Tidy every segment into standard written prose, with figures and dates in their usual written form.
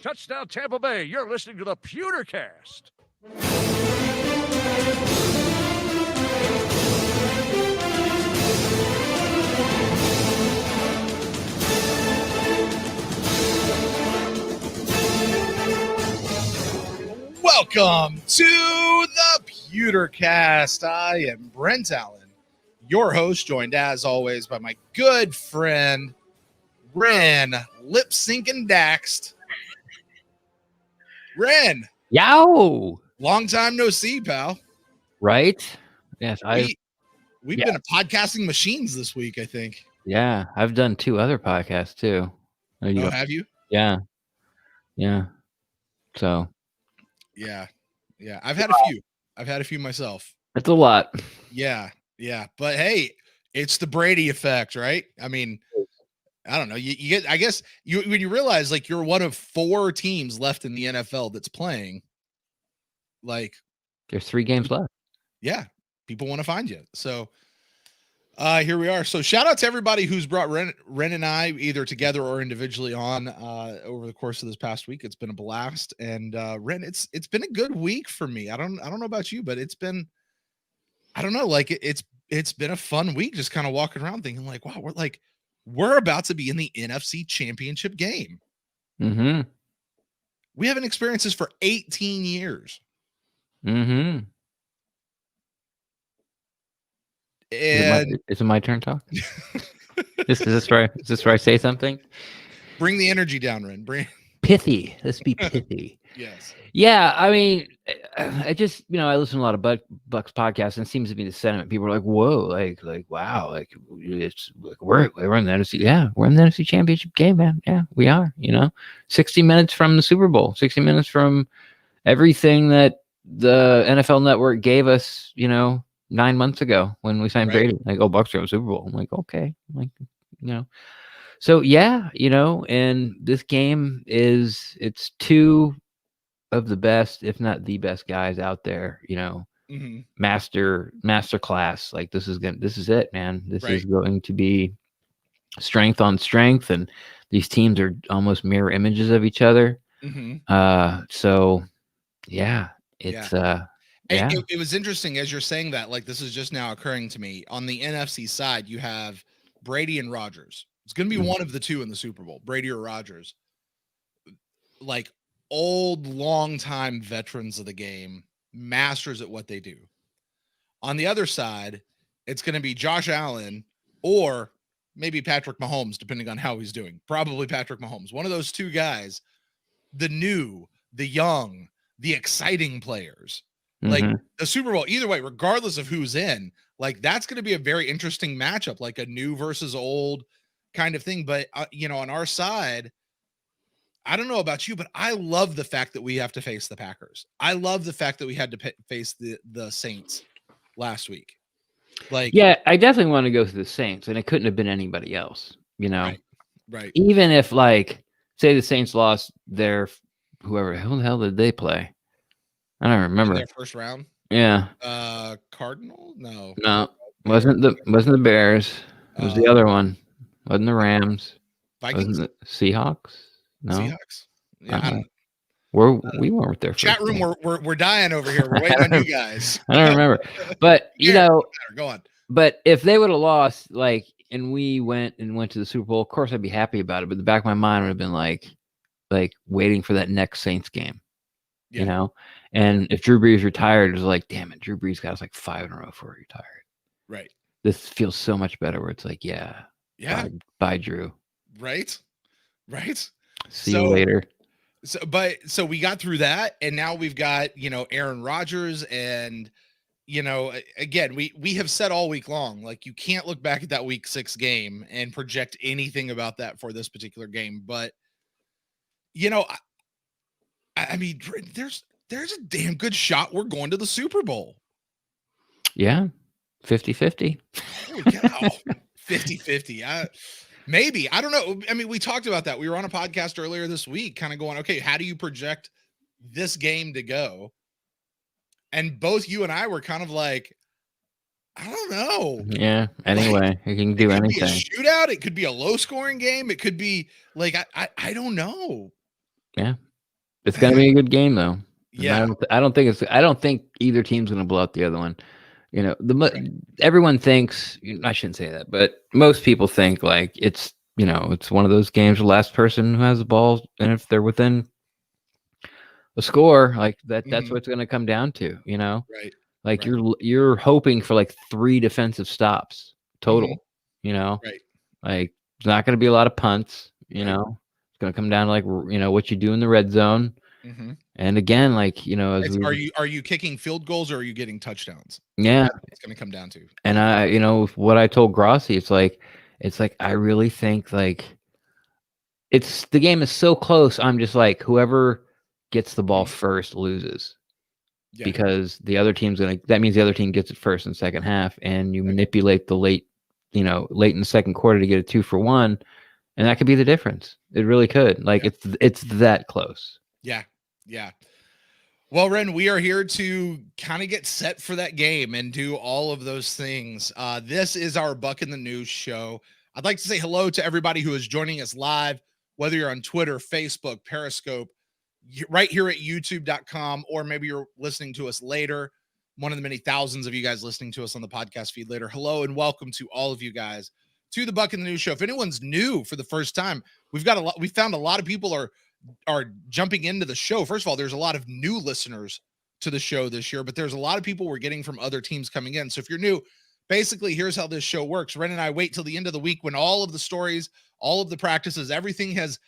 touchdown Tampa Bay. You're listening to the Pewtercast. Welcome to the Pewtercast. I am Brent Allen, your host, joined as always by my good friend, Ren, lip syncing Daxed. Ren. Yow! Long time no see, pal. Right? Yes, we've been podcasting machines this week, I think. Yeah, I've done 2 other podcasts too. Oh, have you? Yeah. So. Yeah. I've had a few myself. It's a lot. Yeah. But hey, it's the Brady effect, right? I mean, I don't know. You get, I guess when you realize like you're one of 4 teams left in the NFL that's playing, like There's 3 games left. Yeah, people want to find you. So here we are. So shout out to everybody who's brought Ren and I either together or individually on over the course of this past week. It's been a blast. And Ren, it's been a good week for me. I don't know about you, but it's been, I don't know, like it's been a fun week just kind of walking around thinking like, wow, we're about to be in the NFC Championship Game. Mm-hmm. We haven't experienced this for 18 years. Mm-hmm. And is it my turn to talk? Is this right? Is this where I say something? Bring the energy down, Ren. Bring pithy. Let's be pithy. Yes. Yeah, I mean, I just, I listen to a lot of Bucs podcasts, and it seems to be the sentiment. People are like, "Whoa, like, wow, like it's like we're in the NFC. Yeah, we're in the NFC Championship Game, man. Yeah, we are. 60 minutes from the Super Bowl, 60 minutes from everything that the NFL Network gave us, 9 months ago when we signed Brady. Like, oh, Bucs are in the Super Bowl. I'm like, okay, So yeah, and this game it's 2 of the best, if not the best guys out there, Mm-hmm. master class. Like this is it, man. This is going to be strength on strength, and these teams are almost mirror images of each other. Mm-hmm. So yeah, it's It was interesting as you're saying that, like this is just now occurring to me. On the NFC side, you have Brady and Rodgers. It's going to be one of the 2 in the Super Bowl, Brady or Rodgers. Like old, long-time veterans of the game, masters at what they do. On the other side, it's going to be Josh Allen or maybe Patrick Mahomes, depending on how he's doing. Probably Patrick Mahomes. One of those 2 guys, the new, the young, the exciting players. Like the Super Bowl, either way, regardless of who's in, like that's going to be a very interesting matchup, like a new versus old kind of thing. But, on our side, I don't know about you, but I love the fact that we have to face the Packers. I love the fact that we had to face the Saints last week. Like, yeah, I definitely want to go to the Saints, and it couldn't have been anybody else, Right. Even if, like, say the Saints lost their who the hell did they play? I don't remember. Their first round. Yeah. Cardinal? No. Wasn't the Bears. It was the other one. Wasn't the Rams. Vikings? Wasn't the Seahawks? No. Seahawks? Yeah, I don't know. We weren't there. Chat room, we're dying over here. We're waiting on you guys. I don't remember. But go on. But if they would have lost, like, and we went to the Super Bowl, of course I'd be happy about it. But the back of my mind would have been like waiting for that next Saints game. And if Drew Brees retired, it was like, damn it, Drew Brees got us like 5 in a row before he retired. Right. This feels so much better where it's like, yeah. Bye, Drew. Right. See you later. So we got through that, and now we've got, Aaron Rodgers, and, again, we have said all week long, like you can't look back at that week 6 game and project anything about that for this particular game. But, I mean, there's a damn good shot we're going to the Super Bowl. Yeah. 50-50. Holy cow. 50-50. Maybe. I don't know. I mean, we talked about that. We were on a podcast earlier this week kind of going, okay, how do you project this game to go? And both you and I were kind of like, I don't know. Yeah. Anyway, you can do anything. It could be a shootout. It could be a low scoring game. It could be like, I don't know. Yeah. It's going to be a good game, though. Yeah. I don't think either team's going to blow out the other one. You know, everyone thinks, I shouldn't say that, but most people think like it's one of those games, the last person who has the ball, and if they're within a score, like that's what it's going to come down to, Right. Like you're hoping for like 3 defensive stops total, Right. Like there's not going to be a lot of punts, It's going to come down to like what you do in the red zone. And again, like are you kicking field goals or are you getting touchdowns? Yeah, that's what it's going to come down to. And what I told Grossi, it's like I really think like the game is so close. I'm just like, whoever gets the ball first loses, because the other team's that means the other team gets it first and second half, and you manipulate the late in the second quarter to get a 2-for-1, and that could be the difference. It really could. Like it's that close. Yeah. Well, Ren, we are here to kind of get set for that game and do all of those things. This is our Buck in the News show. I'd like to say hello to everybody who is joining us live, whether you're on Twitter, Facebook, Periscope, right here at youtube.com, or maybe you're listening to us later. One of the many thousands of you guys listening to us on the podcast feed later. Hello and welcome to all of you guys to the Buck in the News show. If anyone's new for the first time, we found a lot of people are jumping into the show. First of all, there's a lot of new listeners to the show this year, but there's a lot of people we're getting from other teams coming in. So if you're new, basically here's how this show works. Ren and I wait till the end of the week when all of the stories, all of the practices, everything has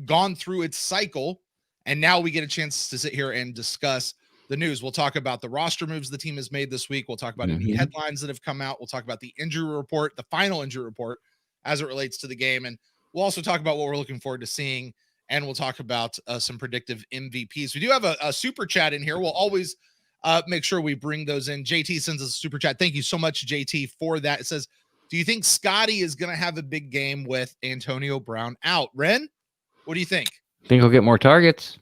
gone through its cycle. And now we get a chance to sit here and discuss the news. We'll talk about the roster moves the team has made this week. We'll talk about any headlines that have come out. We'll talk about the injury report, the final injury report as it relates to the game. And we'll also talk about what we're looking forward to seeing. And we'll talk about some predictive MVPs. We do have a super chat in here. We'll always make sure we bring those in. JT sends us a super chat. Thank you so much, JT, for that. It says, do you think Scotty is going to have a big game with Antonio Brown out? Ren, what do you think? Think he'll get more targets.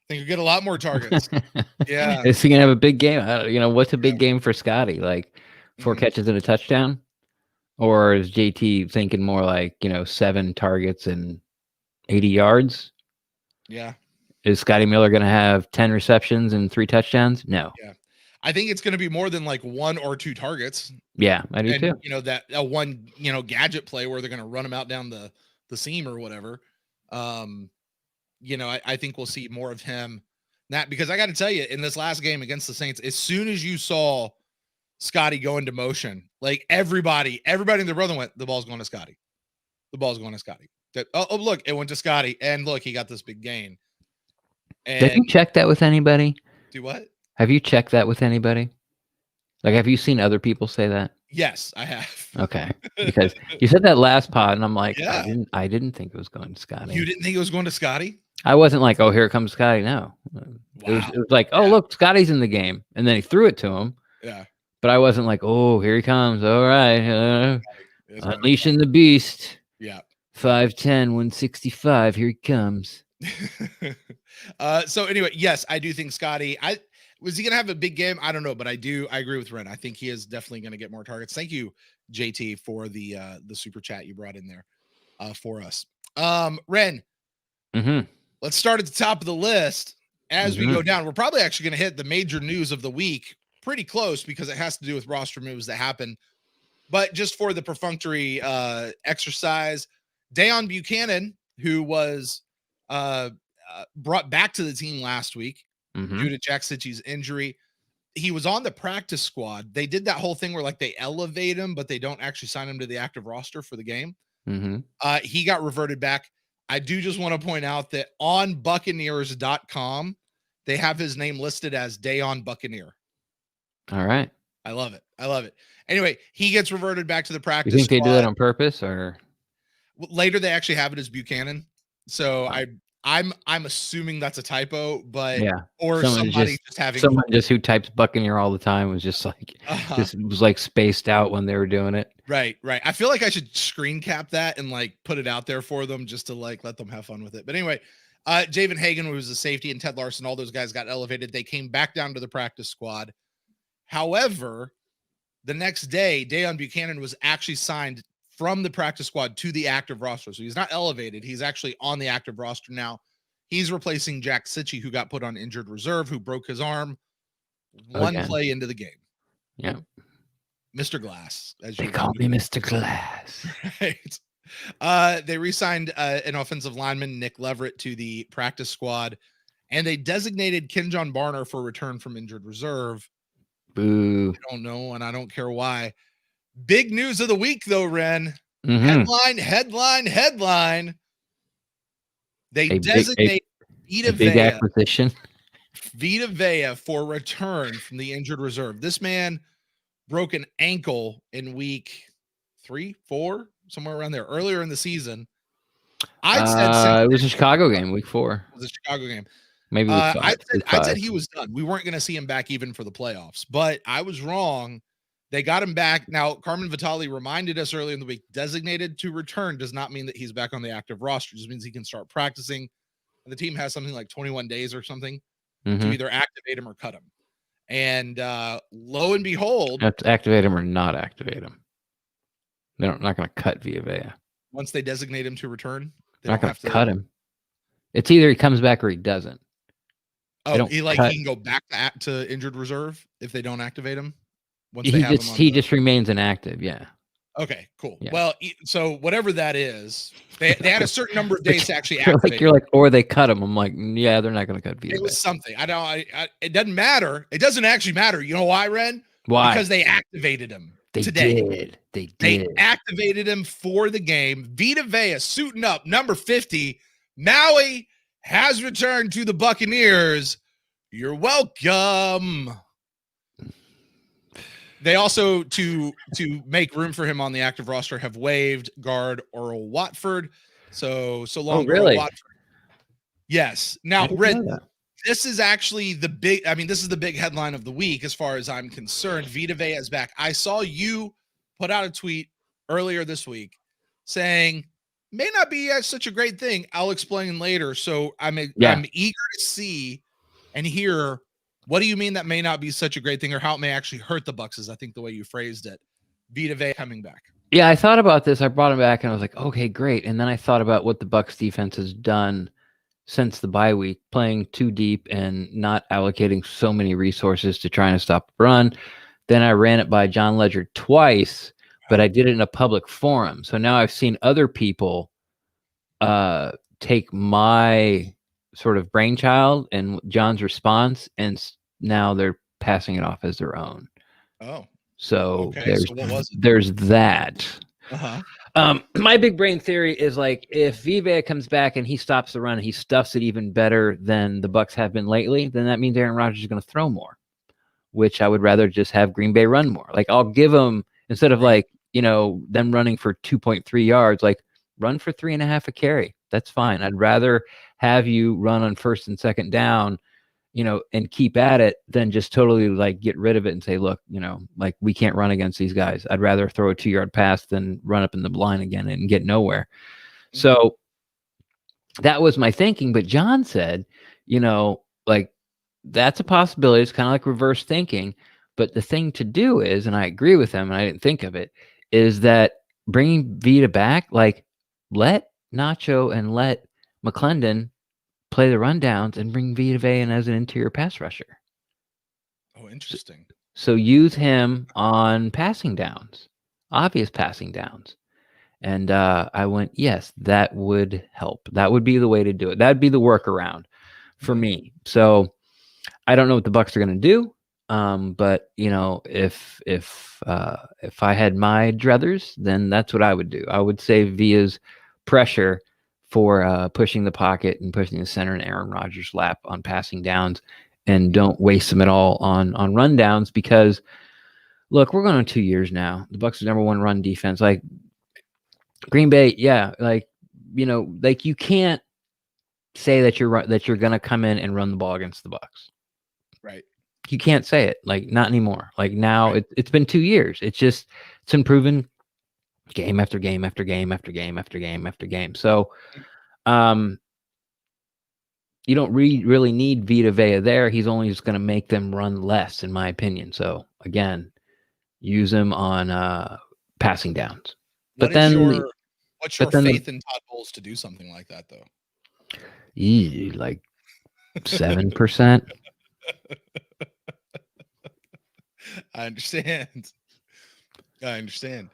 Think he'll get a lot more targets. Yeah. Is he going to have a big game? What's a big game for Scotty? Like 4 catches and a touchdown? Or is JT thinking more like, 7 targets and 80 yards? Yeah. Is Scotty Miller going to have 10 receptions and 3 touchdowns? No. Yeah. I think it's going to be more than like 1 or 2 targets. Yeah, I do too. That one, gadget play where they're going to run him out down the seam or whatever. I think we'll see more of him. That, because I got to tell you, in this last game against the Saints, as soon as you saw Scotty go into motion, like everybody and their brother went, the ball's going to Scotty. The ball's going to Scotty. Oh, look, it went to Scotty, and look, he got this big gain. And have you checked that with anybody? Do what? Have you checked that with anybody? Like, have you seen other people say that? Yes, I have. Okay, because you said that last pod, and I'm like, yeah. I didn't think it was going to Scotty. You didn't think it was going to Scotty? I wasn't like, oh, here comes Scotty. No, wow. it was like, oh, look, Scotty's in the game, and then he threw it to him. Yeah, but I wasn't like, oh, here he comes. All right, unleashing the beast. Yeah, 5'10", 165. Here he comes. So anyway, yes, I do think Scotty. Was he gonna have a big game? I don't know, but I agree with Ren. I think he is definitely gonna get more targets. Thank you, JT, for the super chat you brought in there for us. Ren, let's start at the top of the list as we go down. We're probably actually gonna hit the major news of the week pretty close because it has to do with roster moves that happen. But just for the perfunctory exercise, Deon Buc'In, who was brought back to the team last week due to Jack Sitchie's injury, he was on the practice squad. They did that whole thing where like they elevate him, but they don't actually sign him to the active roster for the game. He got reverted back. I do just want to point out that on Buccaneers.com, they have his name listed as Deon Buccaneer. All right. I love it. Anyway, he gets reverted back to the practice. You think they do that on purpose, or later they actually have it as Buchanan? So I'm assuming that's a typo, but yeah, or somebody just having someone who types Buccaneer all the time was just like just was like spaced out when they were doing it. Right. I feel like I should screen cap that and like put it out there for them just to like let them have fun with it. But anyway, Javen Hagen, who was a safety, and Ted Larson, all those guys got elevated. They came back down to the practice squad. However, the next day, Deon Buc'In was actually signed from the practice squad to the active roster. So he's not elevated. He's actually on the active roster now. He's replacing Jack Sitchie, who got put on injured reserve, who broke his arm one Again. play into the game. Yeah. Mr. Glass, as They you call me Mr. Glass. Right. They re-signed an offensive lineman, Nick Leverett, to the practice squad, and they designated Kenjon Barner for return from injured reserve. Boo. I don't know, and I don't care why. Big news of the week, though, Ren. Mm-hmm. Headline. They A designate Vita big Vea, acquisition. Vita Vea for return from the injured reserve. This man broke an ankle in week 3, 4, somewhere around there, earlier in the season. I said it was a Chicago game, week 4. It was a Chicago game. Maybe week 5. I said he was done. We weren't going to see him back even for the playoffs, but I was wrong. They got him back. Now, Carmen Vitale reminded us earlier in the week, designated to return does not mean that he's back on the active roster. It just means he can start practicing. And the team has something like 21 days or something to either activate him or cut him. And lo and behold, have to activate him or not activate him. They're not going to cut Vita Vea. Once they designate him to return, they're not going to cut him. It's either he comes back or he doesn't. Oh, he can go back to injured reserve if they don't activate him. Once he just remains inactive. Yeah. Okay, cool. Yeah. Well, so whatever that is, they had a certain number of days to actually activate. You're like, or they cut him. I'm like, yeah, they're not going to cut Vita. It was something. It doesn't matter. It doesn't actually matter. You know why, Ren? Why? Because they activated him today. They activated him for the game. Vita Vea suiting up, number 50. Maui has returned to the Buccaneers. You're welcome. They also, to make room for him on the active roster, have waived guard Earl Watford. So long. Oh, really? Earl Watford. Yes. Now, Red, this is actually this is the big headline of the week as far as I'm concerned. Vita Vea is back. I saw you put out a tweet earlier this week saying may not be such a great thing. I'll explain later. So I'm eager to see and hear. What do you mean that may not be such a great thing, or how it may actually hurt the Bucs? Is I think the way you phrased it. Vita Vea coming back. Yeah, I thought about this. I brought him back, and I was like, okay, great. And then I thought about what the Bucs defense has done since the bye week, playing too deep and not allocating so many resources to trying to stop the run. Then I ran it by John Ledger twice, but I did it in a public forum. So now I've seen other people take my sort of brainchild and John's response, and now they're passing it off as their own. Oh, so okay. there's that. Uh-huh. My big brain theory is like, if Vita comes back and he stops the run, he stuffs it even better than the Bucs have been lately, then that means Aaron Rodgers is going to throw more, which I would rather just have Green Bay run more. Like, I'll give them, instead of like, them running for 2.3 yards, like run for 3.5 a carry. That's fine. I'd rather have you run on first and second down, and keep at it than just totally like get rid of it and say, look, like we can't run against these guys. I'd rather throw a 2-yard pass than run up in the line again and get nowhere. Mm-hmm. So that was my thinking. But John said, like that's a possibility. It's kind of like reverse thinking. But the thing to do is, and I agree with him, and I didn't think of it, is that bringing Vita back, like let Nacho and let McClendon play the rundowns and bring Vita Vea in as an interior pass rusher. Oh, interesting. So use him on passing downs, obvious passing downs. And I went, yes, that would help. That would be the way to do it. That'd be the workaround for me. So I don't know what the Bucs are going to do. But if I had my druthers, then that's what I would do. I would save Via's pressure for pushing the pocket and pushing the center in Aaron Rodgers' lap on passing downs, and don't waste them at all on rundowns, because look, we're going on 2 years now. The Bucs are number one run defense. Like Green Bay, yeah, like like you can't say that you're going to come in and run the ball against the Bucs. Right. You can't say it, like not anymore. Like now, right. It's been 2 years. It's improving game after game after game after game after game after game. So, you don't really need Vita Vea there. He's only just going to make them run less, in my opinion. So again, use him on passing downs. What's your faith in Todd Bowles to do something like that, though? Like 7%. I understand. I understand.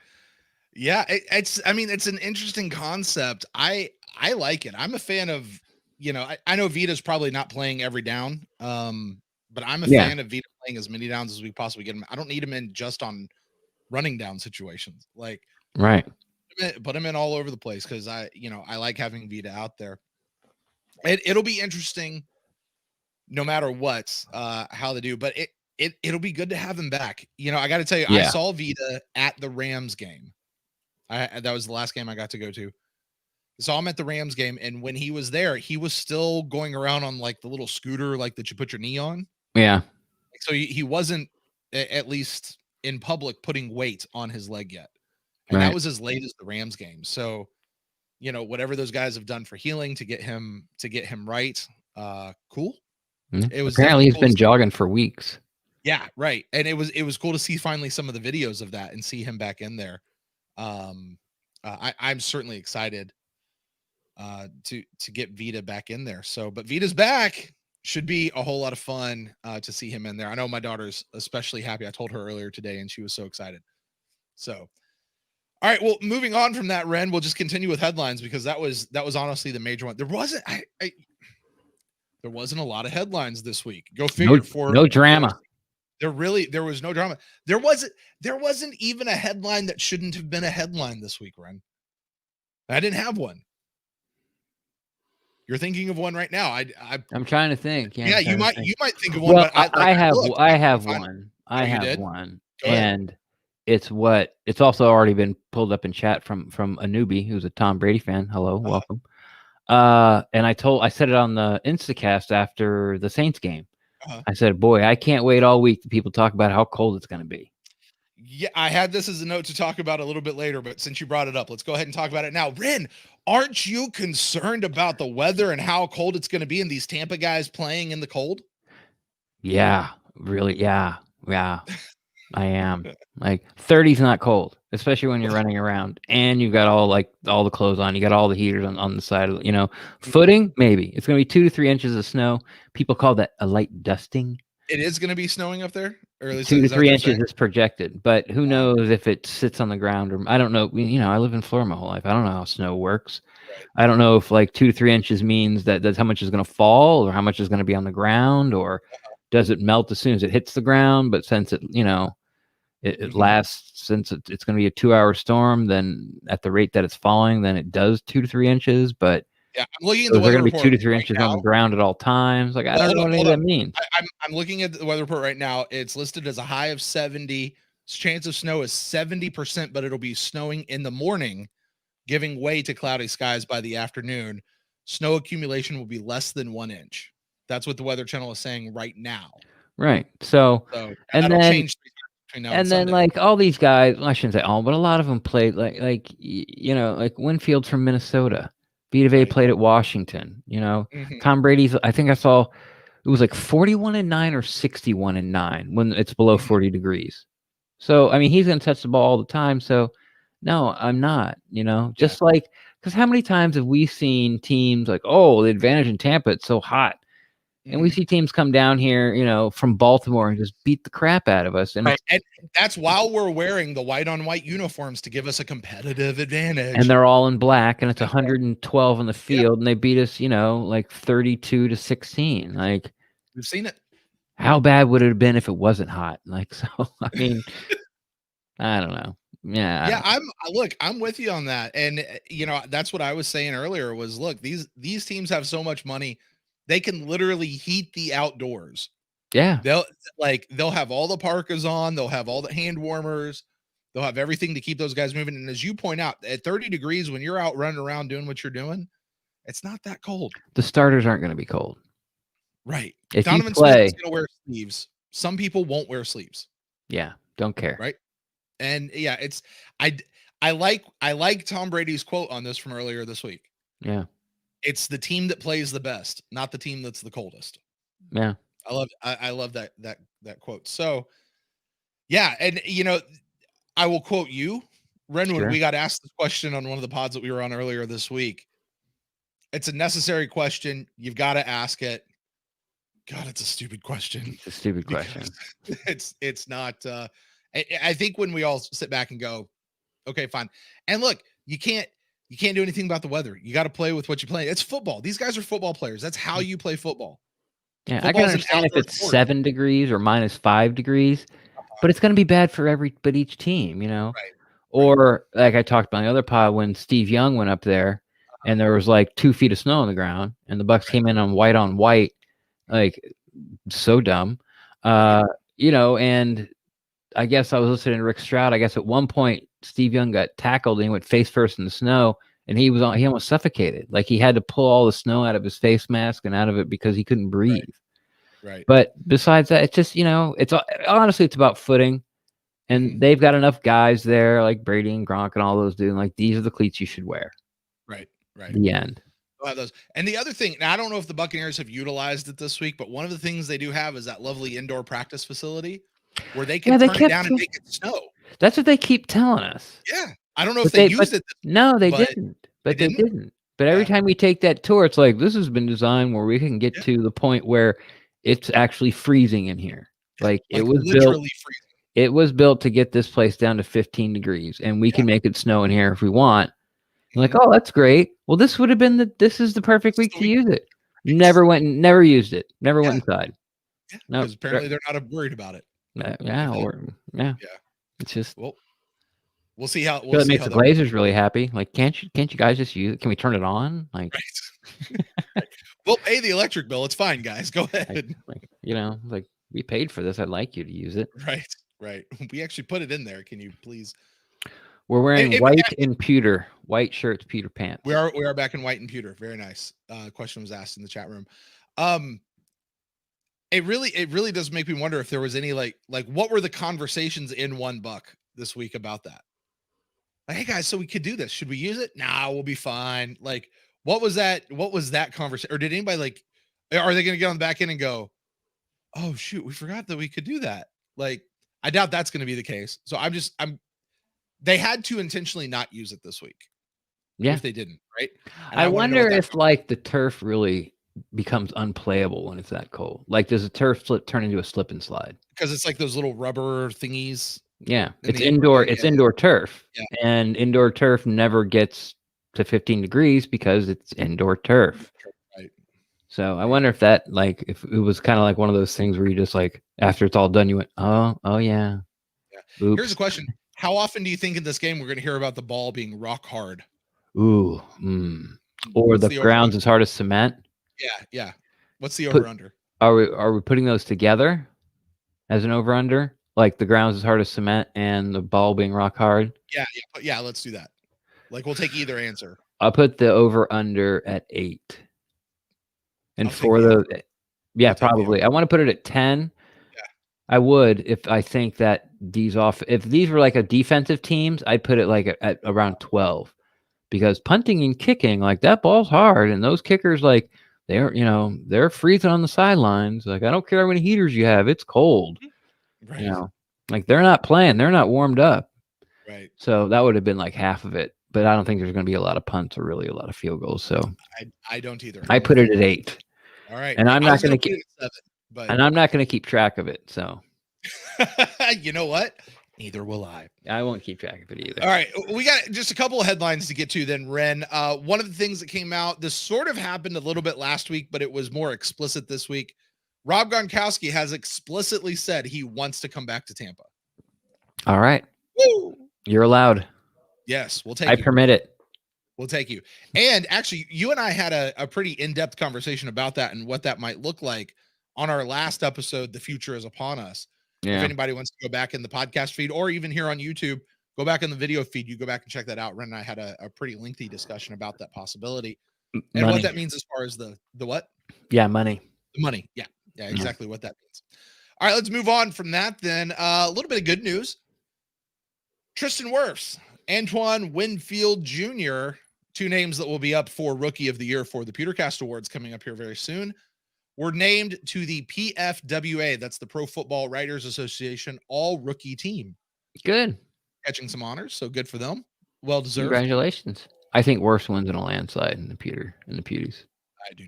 Yeah, I mean, it's an interesting concept. I like it. I'm a fan of, I know Vita's probably not playing every down. But I'm a Yeah. fan of Vita playing as many downs as we possibly get him. I don't need him in just on running down situations. Like, Right. put him in all over the place because I like having Vita out there. It'll be interesting no matter what, how they do, but it'll be good to have him back. I got to tell you, I Yeah. saw Vita at the Rams game. That was the last game I got to go to. Saw him at the Rams game, and when he was there, he was still going around on like the little scooter, like that you put your knee on. Yeah. So he wasn't, at least in public, putting weight on his leg yet, and Right. that was as late as the Rams game. So, whatever those guys have done for healing to get him right, cool. It was Apparently he's cool been jogging for weeks. Yeah, right. And it was cool to see finally some of the videos of that and see him back in there. I'm certainly excited to get Vita back in there. So, but Vita's back. Should be a whole lot of fun to see him in there. I know my daughter's especially happy. I told her earlier today, and she was so excited. So, all right. Well, moving on from that, Ren, we'll just continue with headlines because that was honestly the major one. There wasn't there wasn't a lot of headlines this week. Go figure. No drama. There was no drama. There wasn't even a headline that shouldn't have been a headline this week, Ren. I didn't have one. You're thinking of one right now. I'm trying to think. Yeah, you might think of one. Well, but I have one. I have one, and it's also already been pulled up in chat from a newbie who's a Tom Brady fan. Hello, welcome. And I said it on the Instacast after the Saints game. I said, boy, I can't wait all week to people talk about how cold it's going to be. Yeah, I had this as a note to talk about a little bit later, but since you brought it up, let's go ahead and talk about it now. Ren, aren't you concerned about the weather and how cold it's going to be and these Tampa guys playing in the cold? Yeah, really. Yeah. I am. Like 30's not cold, especially when you're running around and you've got all the clothes on. You got all the heaters on the side of footing. Maybe it's going to be 2 to 3 inches of snow. People call that a light dusting. It is going to be snowing up there. Or at least 2 to 3 inches is projected, but who knows if it sits on the ground or I don't know. I live in Florida my whole life. I don't know how snow works. Right. I don't know if 2 to 3 inches means that's how much is going to fall or how much is going to be on the ground or does it melt as soon as it hits the ground? But since it lasts, since it's going to be a 2-hour storm, then at the rate that it's falling, then it does 2 to 3 inches. But yeah, I'm looking at the weather weather report. They're going to be 2 to 3 right inches now on the ground at all times. Like I don't know what any of that means. I'm looking at the weather report right now. It's listed as a high of 70. Chance of snow is 70%, but it'll be snowing in the morning, giving way to cloudy skies by the afternoon. Snow accumulation will be less than 1 inch. That's what the Weather Channel is saying right now. Right. So and then change and then all these guys, well, I shouldn't say all, but a lot of them played like Winfield's from Minnesota. Vita Vea played at Washington. Tom Brady's. I think I saw it was 41-9 or 61-9 when it's below 40 degrees. So I mean, he's going to touch the ball all the time. So no, I'm not. Just because how many times have we seen teams the advantage in Tampa? It's so hot. And we see teams come down here, from Baltimore and just beat the crap out of us. And that's while we're wearing the white on white uniforms to give us a competitive advantage. And they're all in black and it's 112 on the field and they beat us, 32 to 16. We've seen it. How bad would it have been if it wasn't hot? So, I mean, I don't know. Yeah. I'm with you on that. And, that's what I was saying earlier was, look, these teams have so much money. They can literally heat the outdoors. Yeah. They'll have all the parkas on. They'll have all the hand warmers. They'll have everything to keep those guys moving. And as you point out, at 30 degrees, when you're out running around doing what you're doing, it's not that cold. The starters aren't going to be cold. Right. If Donovan you play, Smith's going to wear sleeves. Some people won't wear sleeves. Yeah. Don't care. Right. And yeah, I like Tom Brady's quote on this from earlier this week. Yeah. It's the team that plays the best, not the team that's the coldest. Yeah. I love that quote. So yeah. And I will quote you, Ren, when we got asked this question on one of the pods that we were on earlier this week. It's a necessary question. You've got to ask it. God, it's a stupid question. It's a stupid question. It's not. I think when we all sit back and go, okay, fine. And look, you can't do anything about the weather. You got to play with what you play. It's football. These guys are football players. That's how you play football. Yeah, Football's I can understand if it's sport. 7 degrees or -5 degrees, but it's going to be bad for each team, you know. Right. Or like I talked about in the other pod when Steve Young went up there, and there was like 2 feet of snow on the ground, and the Bucs came in on white, like so dumb, you know. And I guess I was listening to Rick Stroud. I guess at one point Steve Young got tackled and he went face first in the snow. And he almost suffocated. Like he had to pull all the snow out of his face mask and out of it because he couldn't breathe. Right. But besides that, it's just, you know, it's honestly, it's about footing. And they've got enough guys there like Brady and Gronk and all those doing like, these are the cleats you should wear. Right. The end. We'll have those. And the other thing, now I don't know if the Buccaneers have utilized it this week, but one of the things they do have is that lovely indoor practice facility where they can turn it down and make it snow. That's what they keep telling us. Yeah. I don't know if they used it. No, they didn't. But they didn't. But every time we take that tour, it's like, this has been designed where we can get to the point where it's actually freezing in here. Like it was literally freezing. It was built to get this place down to 15 degrees, and we can make it snow in here if we want. Like, oh, that's great. Well, this would have been this is the perfect week to use it. Never used it. Never went inside. Yeah, because apparently they're not worried about it. Yeah. It's just we'll see how it makes the Blazers really happy. Like, can't you guys just use it? Can we turn it on? Like, we'll pay the electric bill. It's fine, guys. Go ahead. Like, you know, like we paid for this. I'd like you to use it. Right. We actually put it in there. Can you please? We're wearing white and pewter, white shirts, pewter pants. We are back in white and pewter. Very nice. Question was asked in the chat room. It really does make me wonder if there was any like what were the conversations in One Buck this week about that? Like, hey guys, so we could do this. Should we use it? Nah, we'll be fine. Like, what was that conversation? Or did anybody like, are they going to get on the back end and go, oh shoot, we forgot that we could do that? Like, I doubt that's going to be the case. So they had to intentionally not use it this week. Yeah. If they didn't, right? I wonder if like the turf really becomes unplayable when it's that cold. Like, does a turf turn into a slip and slide? Because it's like those little rubber thingies. Yeah, it's indoor. It's indoor turf, and indoor turf never gets to 15 degrees because it's indoor turf. Right. So I wonder if that, like, if it was kind of like one of those things where you just like after it's all done, you went, oh yeah. Oops. Here's a question: how often do you think in this game we're going to hear about the ball being rock hard? Ooh, or the ground's as hard as cement? Yeah. What's the over under? Are we putting those together as an over under? Like the ground's as hard as cement and the ball being rock hard? Yeah, let's do that. Like, we'll take either answer. I'll put the over under at 8. And probably. I want to put it at 10. Yeah. I would if I think that if these were like a defensive teams, I'd put it like at around 12. Because punting and kicking, like that ball's hard, and those kickers, like they're freezing on the sidelines. Like, I don't care how many heaters you have, it's cold. Right. You know, like they're not playing, they're not warmed up. Right. So that would have been like half of it, but I don't think there's going to be a lot of punts or really a lot of field goals. So I don't either. I put it at 8. All right, and I'm not going to keep 7, but I'm not going to keep track of it. So you know what? Neither will I. I won't keep track of it either. All right, we got just a couple of headlines to get to. Then Ren, one of the things that came out, this sort of happened a little bit last week, but it was more explicit this week. Rob Gronkowski has explicitly said he wants to come back to Tampa. All right. Woo! You're allowed. Yes, we'll take I permit it. We'll take you. And actually, you and I had a pretty in-depth conversation about that and what that might look like on our last episode, The Future is Upon Us. Yeah. If anybody wants to go back in the podcast feed or even here on YouTube, go back in the video feed. You go back and check that out. Ren and I had a pretty lengthy discussion about that possibility and what that means as far as the what? Yeah, money. The money. Yeah, exactly what that means. All right, let's move on from that then. A little bit of good news. Tristan Wirfs, Antoine Winfield Jr., 2 names that will be up for Rookie of the Year for the Pewtercast Awards coming up here very soon, were named to the PFWA. That's the Pro Football Writers Association All-Rookie Team. Good. Catching some honors, so good for them. Well-deserved. Congratulations. I think worse wins in a landslide in the Pewties. I do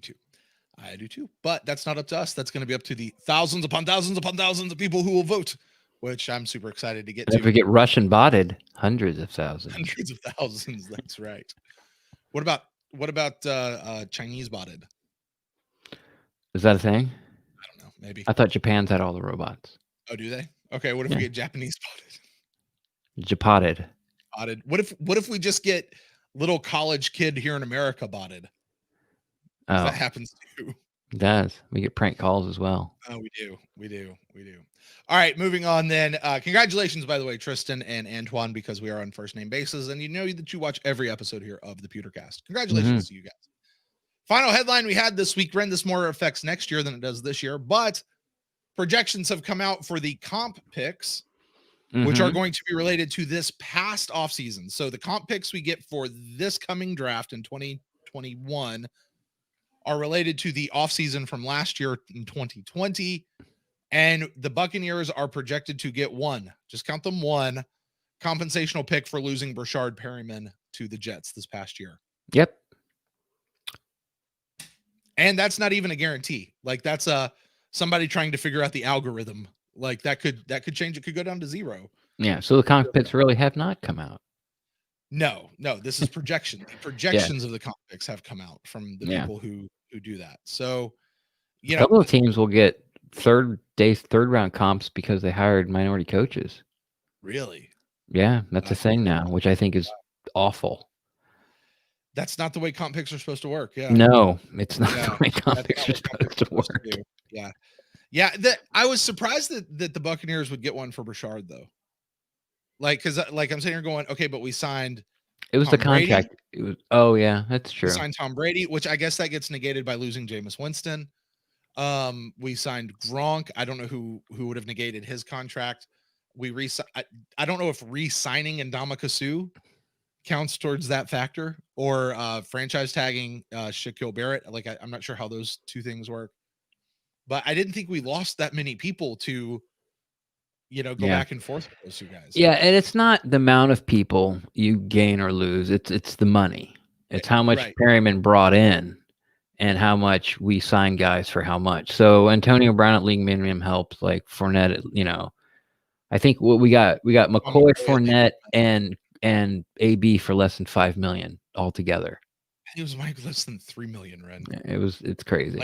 too. But that's not up to us. That's going to be up to the thousands upon thousands upon thousands of people who will vote, which I'm super excited to get And if we get Russian botted, hundreds of thousands. Hundreds of thousands. That's right. What about Chinese botted? Is that a thing? I don't know. Maybe. I thought Japan's had all the robots. Oh, do they? Okay. What if we get Japanese botted? Japotted. Botted. What if we just get little college kid here in America botted? Oh, That happens too. it does. We get prank calls as well. Oh, we do. All right, moving on then. Congratulations, by the way, Tristan and Antoine, because we are on first name basis, and you know that you watch every episode here of the Pewtercast. Congratulations to you guys. Final headline we had this week, Ren, this more affects next year than it does this year, but projections have come out for the comp picks, which are going to be related to this past offseason. So the comp picks we get for this coming draft in 2021 are related to the offseason from last year in 2020. And the Buccaneers are projected to get one, just count them, one compensational pick for losing Brashard Perryman to the Jets this past year. Yep. And that's not even a guarantee. Like that's somebody trying to figure out the algorithm. Like that could change. It could go down to 0. Yeah. So the comp picks really have not come out. No, this is projection. The projections of the comp picks have come out from the people who do that. So, a couple of teams will get third round comps because they hired minority coaches. Really? Yeah, that's a thing now, which I think is awful. That's not the way comp picks are supposed to work. Yeah. No, it's not the way comp picks are supposed to work. Yeah. Yeah. I was surprised that the Buccaneers would get one for Brashard though. Like, cause like I'm sitting here going, okay, but we signed. It was Tom the contract. Brady. It was. Oh yeah, that's true. We signed Tom Brady, which I guess that gets negated by losing Jameis Winston. We signed Gronk. I don't know who would have negated his contract. I don't know if re-signing Ndamukong Suh counts towards that factor or franchise tagging Shaquille Barrett. Like I'm not sure how those two things work, but I didn't think we lost that many people to, go back and forth with those two guys. Yeah, and it's not the amount of people you gain or lose. It's the money. It's how much Perryman brought in and how much we sign guys for how much. So Antonio Brown at league minimum helps, like Fournette, I think what we got McCoy, Fournette, and AB for less than $5 million altogether. It was like less than $3 million, Ren. It's crazy.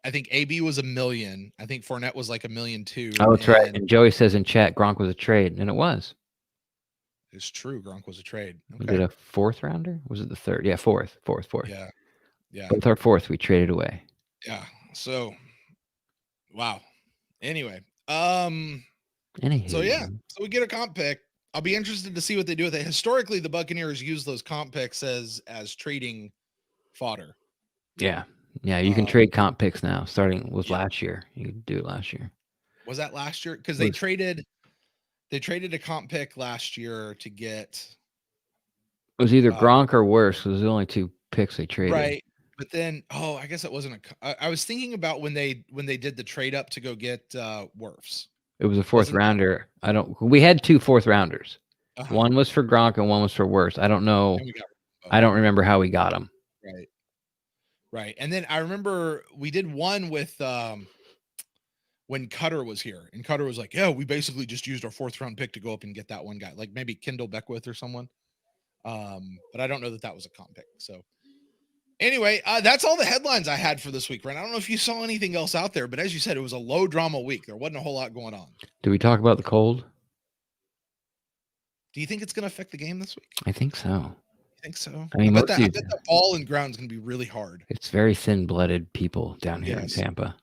I think AB was $1 million. I think Fournette was like $1 million too. Oh, that's right. And Joey says in chat, Gronk was a trade, and it was. It's true. Gronk was a trade. Okay. Was it a fourth rounder? Was it the third? Yeah, fourth. Yeah. Both our fourth, we traded away. Yeah. So, wow. Anyway, so we get a comp pick. I'll be interested to see what they do with it. Historically, the Buccaneers use those comp picks as trading fodder. Yeah. Yeah, you can trade comp picks now, starting with last year. You could do it last year. Was that last year? Because they traded a comp pick last year to get. It was either Gronk or worse. It was the only two picks they traded. Right. But then, I guess it wasn't I was thinking about when they did the trade up to go get Wirfs. It was a fourth rounder. We had 2 fourth rounders. One was for Gronk and one was for Wirfs. I don't know. I don't remember how we got them. Right. And then I remember we did one with when Cutter was here, and Cutter was like, yeah, we basically just used our 4th round pick to go up and get that one guy, like maybe Kendall Beckwith or someone. But I don't know that was a comp pick. So anyway, that's all the headlines I had for this week, Ren. I don't know if you saw anything else out there, but as you said, it was a low drama week. There wasn't a whole lot going on. Do we talk about the cold? Do you think it's going to affect the game this week? I think so. You think so? I mean, I bet the ball and ground is going to be really hard. It's very thin-blooded people down here in Tampa.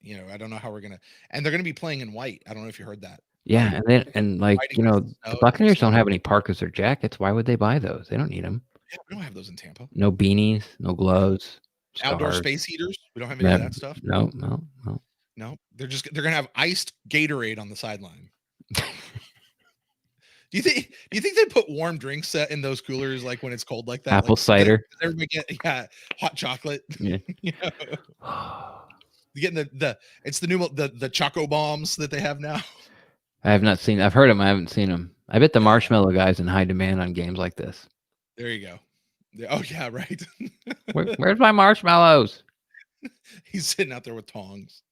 Yeah, I don't know how we're going to, and they're going to be playing in white. I don't know if you heard that. Yeah, the Buccaneers don't have any parkas or jackets. Why would they buy those? They don't need them. Yeah, we don't have those in Tampa. No beanies, no gloves. Outdoor space heaters. We don't have any of that stuff. No. They're going to have iced Gatorade on the sideline. Do you think they put warm drinks in those coolers, like when it's cold like that? Apple cider. Everybody get hot chocolate. Yeah. You're getting it's the new the Choco Bombs that they have now. I have not seen. I've heard them. I haven't seen them. I bet the marshmallow guys in high demand on games like this. There you go. Oh yeah, right. Where's my marshmallows? He's sitting out there with tongs.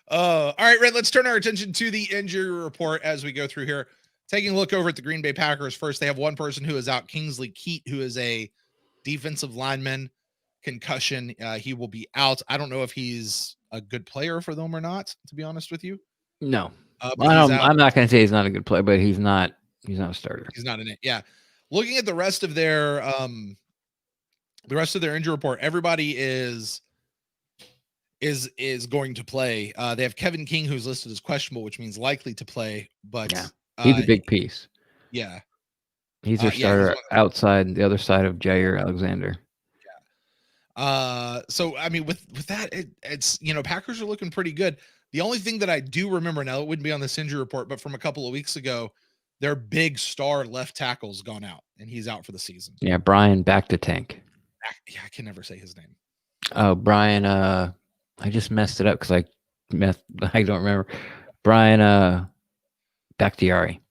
All right, Red, let's turn our attention to the injury report as we go through here. Taking a look over at the Green Bay Packers first, they have one person who is out, Kingsley Keat, who is a defensive lineman, concussion. He will be out. I don't know if he's a good player for them or not, to be honest with you. No. But he's out. I'm not going to say he's not a good player, but he's not a starter. He's not in it. Yeah. Looking at the rest of their injury report, everybody is going to play. They have Kevin King, who's listed as questionable, which means likely to play, but yeah, he's a big piece. Yeah. He's their starter outside the other side of Jair Alexander. Yeah. So I mean, with that, it's Packers are looking pretty good. The only thing that I do remember now, it wouldn't be on this injury report, but from a couple of weeks ago, their big star left tackle's gone out, and he's out for the season. Yeah, Brian back to tank. Yeah, I can never say his name. Oh, Brian. I just messed it up because I don't remember. Brian Bakhtiari.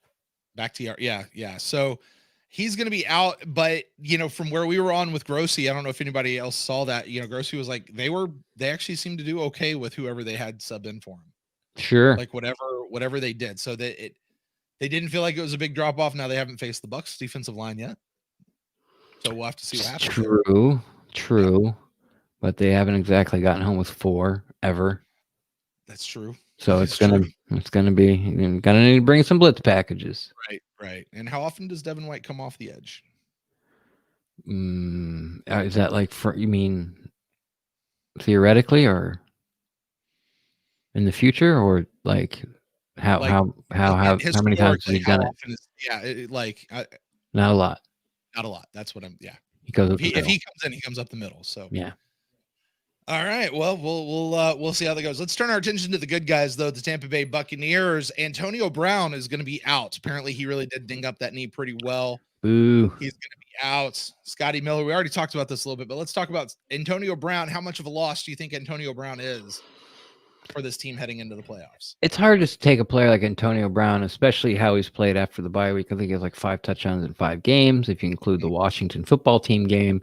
Yeah. So he's going to be out, but from where we were on with Grossi, I don't know if anybody else saw that. Grossi was like they actually seemed to do okay with whoever they had sub in for him. Sure. Like whatever they did, so that they didn't feel like it was a big drop off. Now they haven't faced the Bucs defensive line yet, so we'll have to see what happens. True. Yeah. But they haven't exactly gotten home with 4 ever. That's true. So it's gonna be gonna need to bring some blitz packages. Right. And how often does Devin White come off the edge? Is that like you mean theoretically or in the future, or like how many times have you done it? Not a lot. Not a lot. That's what I'm. Yeah. If he comes in, he comes up the middle. So yeah. All right. Well, we'll see how that goes. Let's turn our attention to the good guys, though. The Tampa Bay Buccaneers. Antonio Brown is going to be out. Apparently, he really did ding up that knee pretty well. Ooh. He's going to be out. Scotty Miller. We already talked about this a little bit, but let's talk about Antonio Brown. How much of a loss do you think Antonio Brown is for this team heading into the playoffs? It's hard to take a player like Antonio Brown, especially how he's played after the bye week. I think he has like 5 touchdowns in 5 games, if you include the Washington football team game.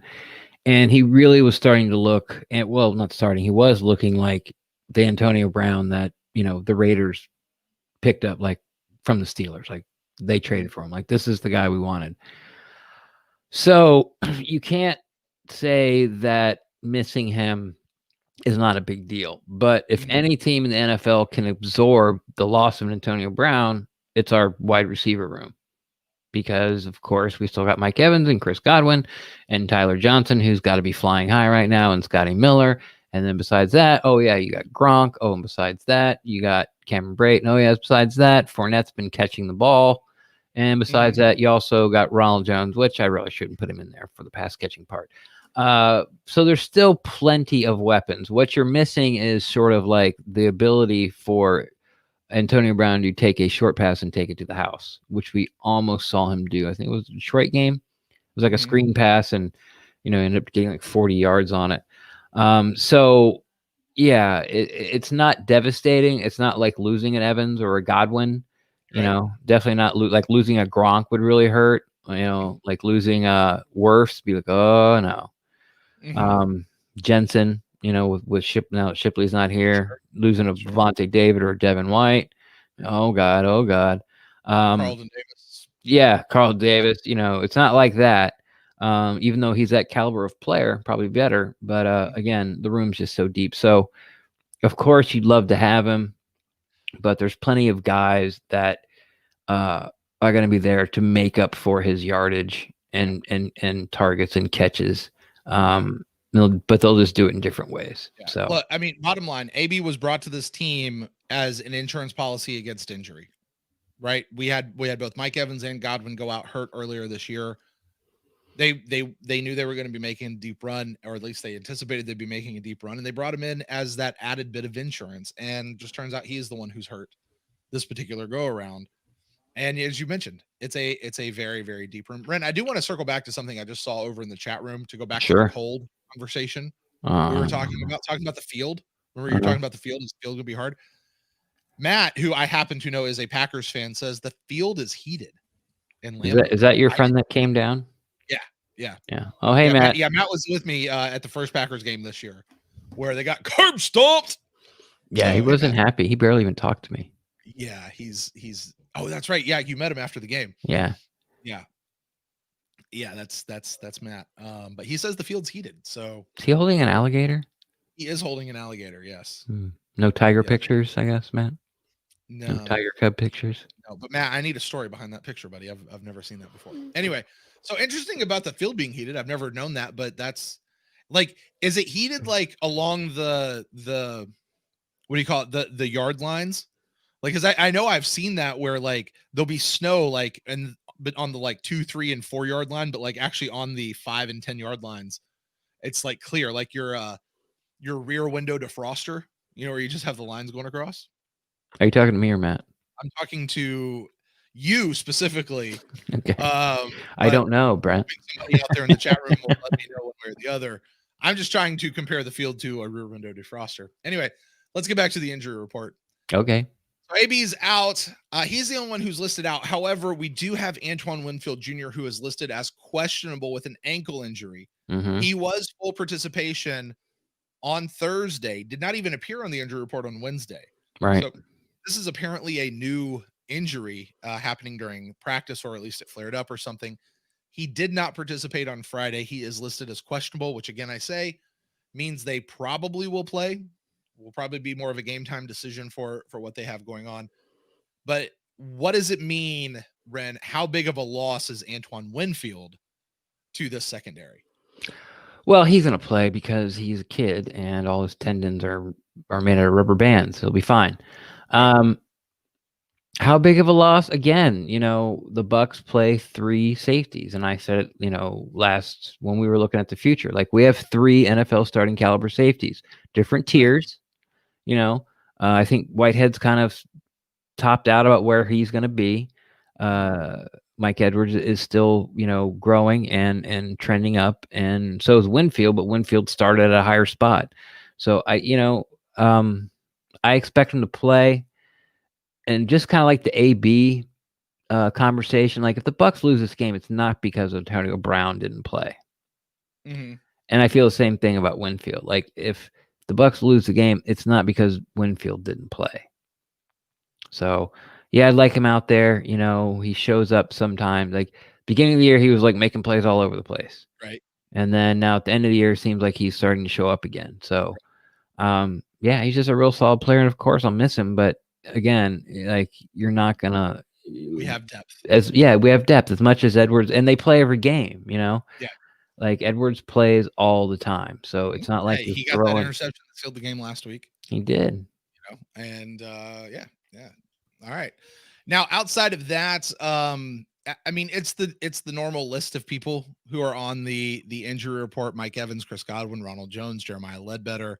And he really was starting to look, he was looking like the Antonio Brown that, the Raiders picked up like from the Steelers. Like they traded for him. Like this is the guy we wanted. So you can't say that missing him is not a big deal. But if any team in the NFL can absorb the loss of Antonio Brown, it's our wide receiver room. Because, of course, we still got Mike Evans and Chris Godwin and Tyler Johnson, who's got to be flying high right now, and Scotty Miller. And then besides that, you got Gronk. Oh, and besides that, you got Cameron Brayton. Oh, yes, besides that, Fournette's been catching the ball. And besides that, you also got Ronald Jones, which I really shouldn't put him in there for the pass catching part. So there's still plenty of weapons. What you're missing is sort of like the ability for Antonio Brown to take a short pass and take it to the house, which we almost saw him do. I think it was the Detroit game. It was like a screen pass and, ended up getting like 40 yards on it. So yeah, it's not devastating. It's not like losing an Evans or a Godwin, definitely not like losing a Gronk would really hurt, like losing Wirfs, be like, oh no. Jensen, with now that Shipley's not here, losing a Vontae David or a Devin White. Oh God. Carlton Davis. Yeah, Carl Davis. It's not like that. Even though he's that caliber of player, probably better. But again, the room's just so deep. So, of course, you'd love to have him, but there's plenty of guys that are going to be there to make up for his yardage and targets and catches. But they'll just do it in different ways. Yeah. So, look, I mean, bottom line, AB was brought to this team as an insurance policy against injury, right? We had both Mike Evans and Godwin go out hurt earlier this year. They knew they were going to be making a deep run, or at least they anticipated they'd be making a deep run, and they brought him in as that added bit of insurance. And just turns out he is the one who's hurt this particular go around. And as you mentioned, it's a very, very deep room. Ren, I do want to circle back to something I just saw over in the chat room to go back to the cold conversation. We were talking about the field. Remember, you were talking about the field. Is the field going to be hard? Matt, who I happen to know is a Packers fan, says the field is heated. Is that your friend that came down? Yeah. Yeah. Yeah. Oh, hey, Yeah, Matt. Matt was with me at the first Packers game this year, where they got curb stomped. Yeah, So, he hey, wasn't Matt. happy. He barely even talked to me. Yeah, he's. Oh, that's right. Yeah, you met him after the game. Yeah. Yeah, that's Matt. But he says the field's heated, so Is he holding an alligator? he is holding an alligator. Yes. No tiger Yeah. pictures, I guess, Matt. No No, tiger cub pictures. no. But Matt, I need a story behind that picture, buddy. I've never seen that before. Anyway, so interesting about the field being heated. I've never known that, but that's like, is it heated like along the what do you call it, the yard lines? Like, because I know I've seen that where like there'll be snow like but on the like 2, 3, and 4 yard line, but like actually on the 5 and 10 yard lines, it's like clear, like your rear window defroster, where you just have the lines going across. Are you talking to me or Matt? I'm talking to you specifically. Okay. I but don't know, Brent. somebody out there in the chat room will let me know one way or the other. I'm just trying to compare the field to a rear window defroster. Anyway, let's get back to the injury report. Okay. So AB's out. He's the only one who's listed out. However, we do have Antoine Winfield Jr., who is listed as questionable with an ankle injury. Mm-hmm. He was full participation on Thursday, did not even appear on the injury report on Wednesday. Right. So this is apparently a new injury happening during practice, or at least it flared up or something. He did not participate on Friday. He is listed as questionable, which again, I say means they probably will play. Will probably be more of a game time decision for what they have going on. But what does it mean, Ren? How big of a loss is Antoine Winfield to this secondary? Well, he's going to play because he's a kid and all his tendons are made out of rubber bands. He'll be fine. How big of a loss? Again, the Bucs play 3 safeties. And I said it, last when we were looking at the future, like we have 3 NFL starting caliber safeties, different tiers. I think Whitehead's kind of topped out about where he's going to be. Mike Edwards is still, growing and trending up, and so is Winfield, but Winfield started at a higher spot. So I expect him to play, and just kind of like the AB conversation, like if the Bucs lose this game, it's not because Antonio Brown didn't play. Mm-hmm. And I feel the same thing about Winfield. Like if the Bucs lose the game, it's not because Winfield didn't play. So yeah, I'd like him out there. He shows up sometimes. Like beginning of the year, he was like making plays all over the place. Right. And then now at the end of the year, it seems like he's starting to show up again. So, yeah, he's just a real solid player. And of course, I'll miss him. But again, like you're not gonna. We have depth. We have depth as much as Edwards, and they play every game. Yeah. Like Edwards plays all the time, so it's not like he got that interception that sealed the game last week. He did. And yeah. All right. Now, outside of that, I mean, it's the normal list of people who are on the injury report: Mike Evans, Chris Godwin, Ronald Jones, Jeremiah Ledbetter.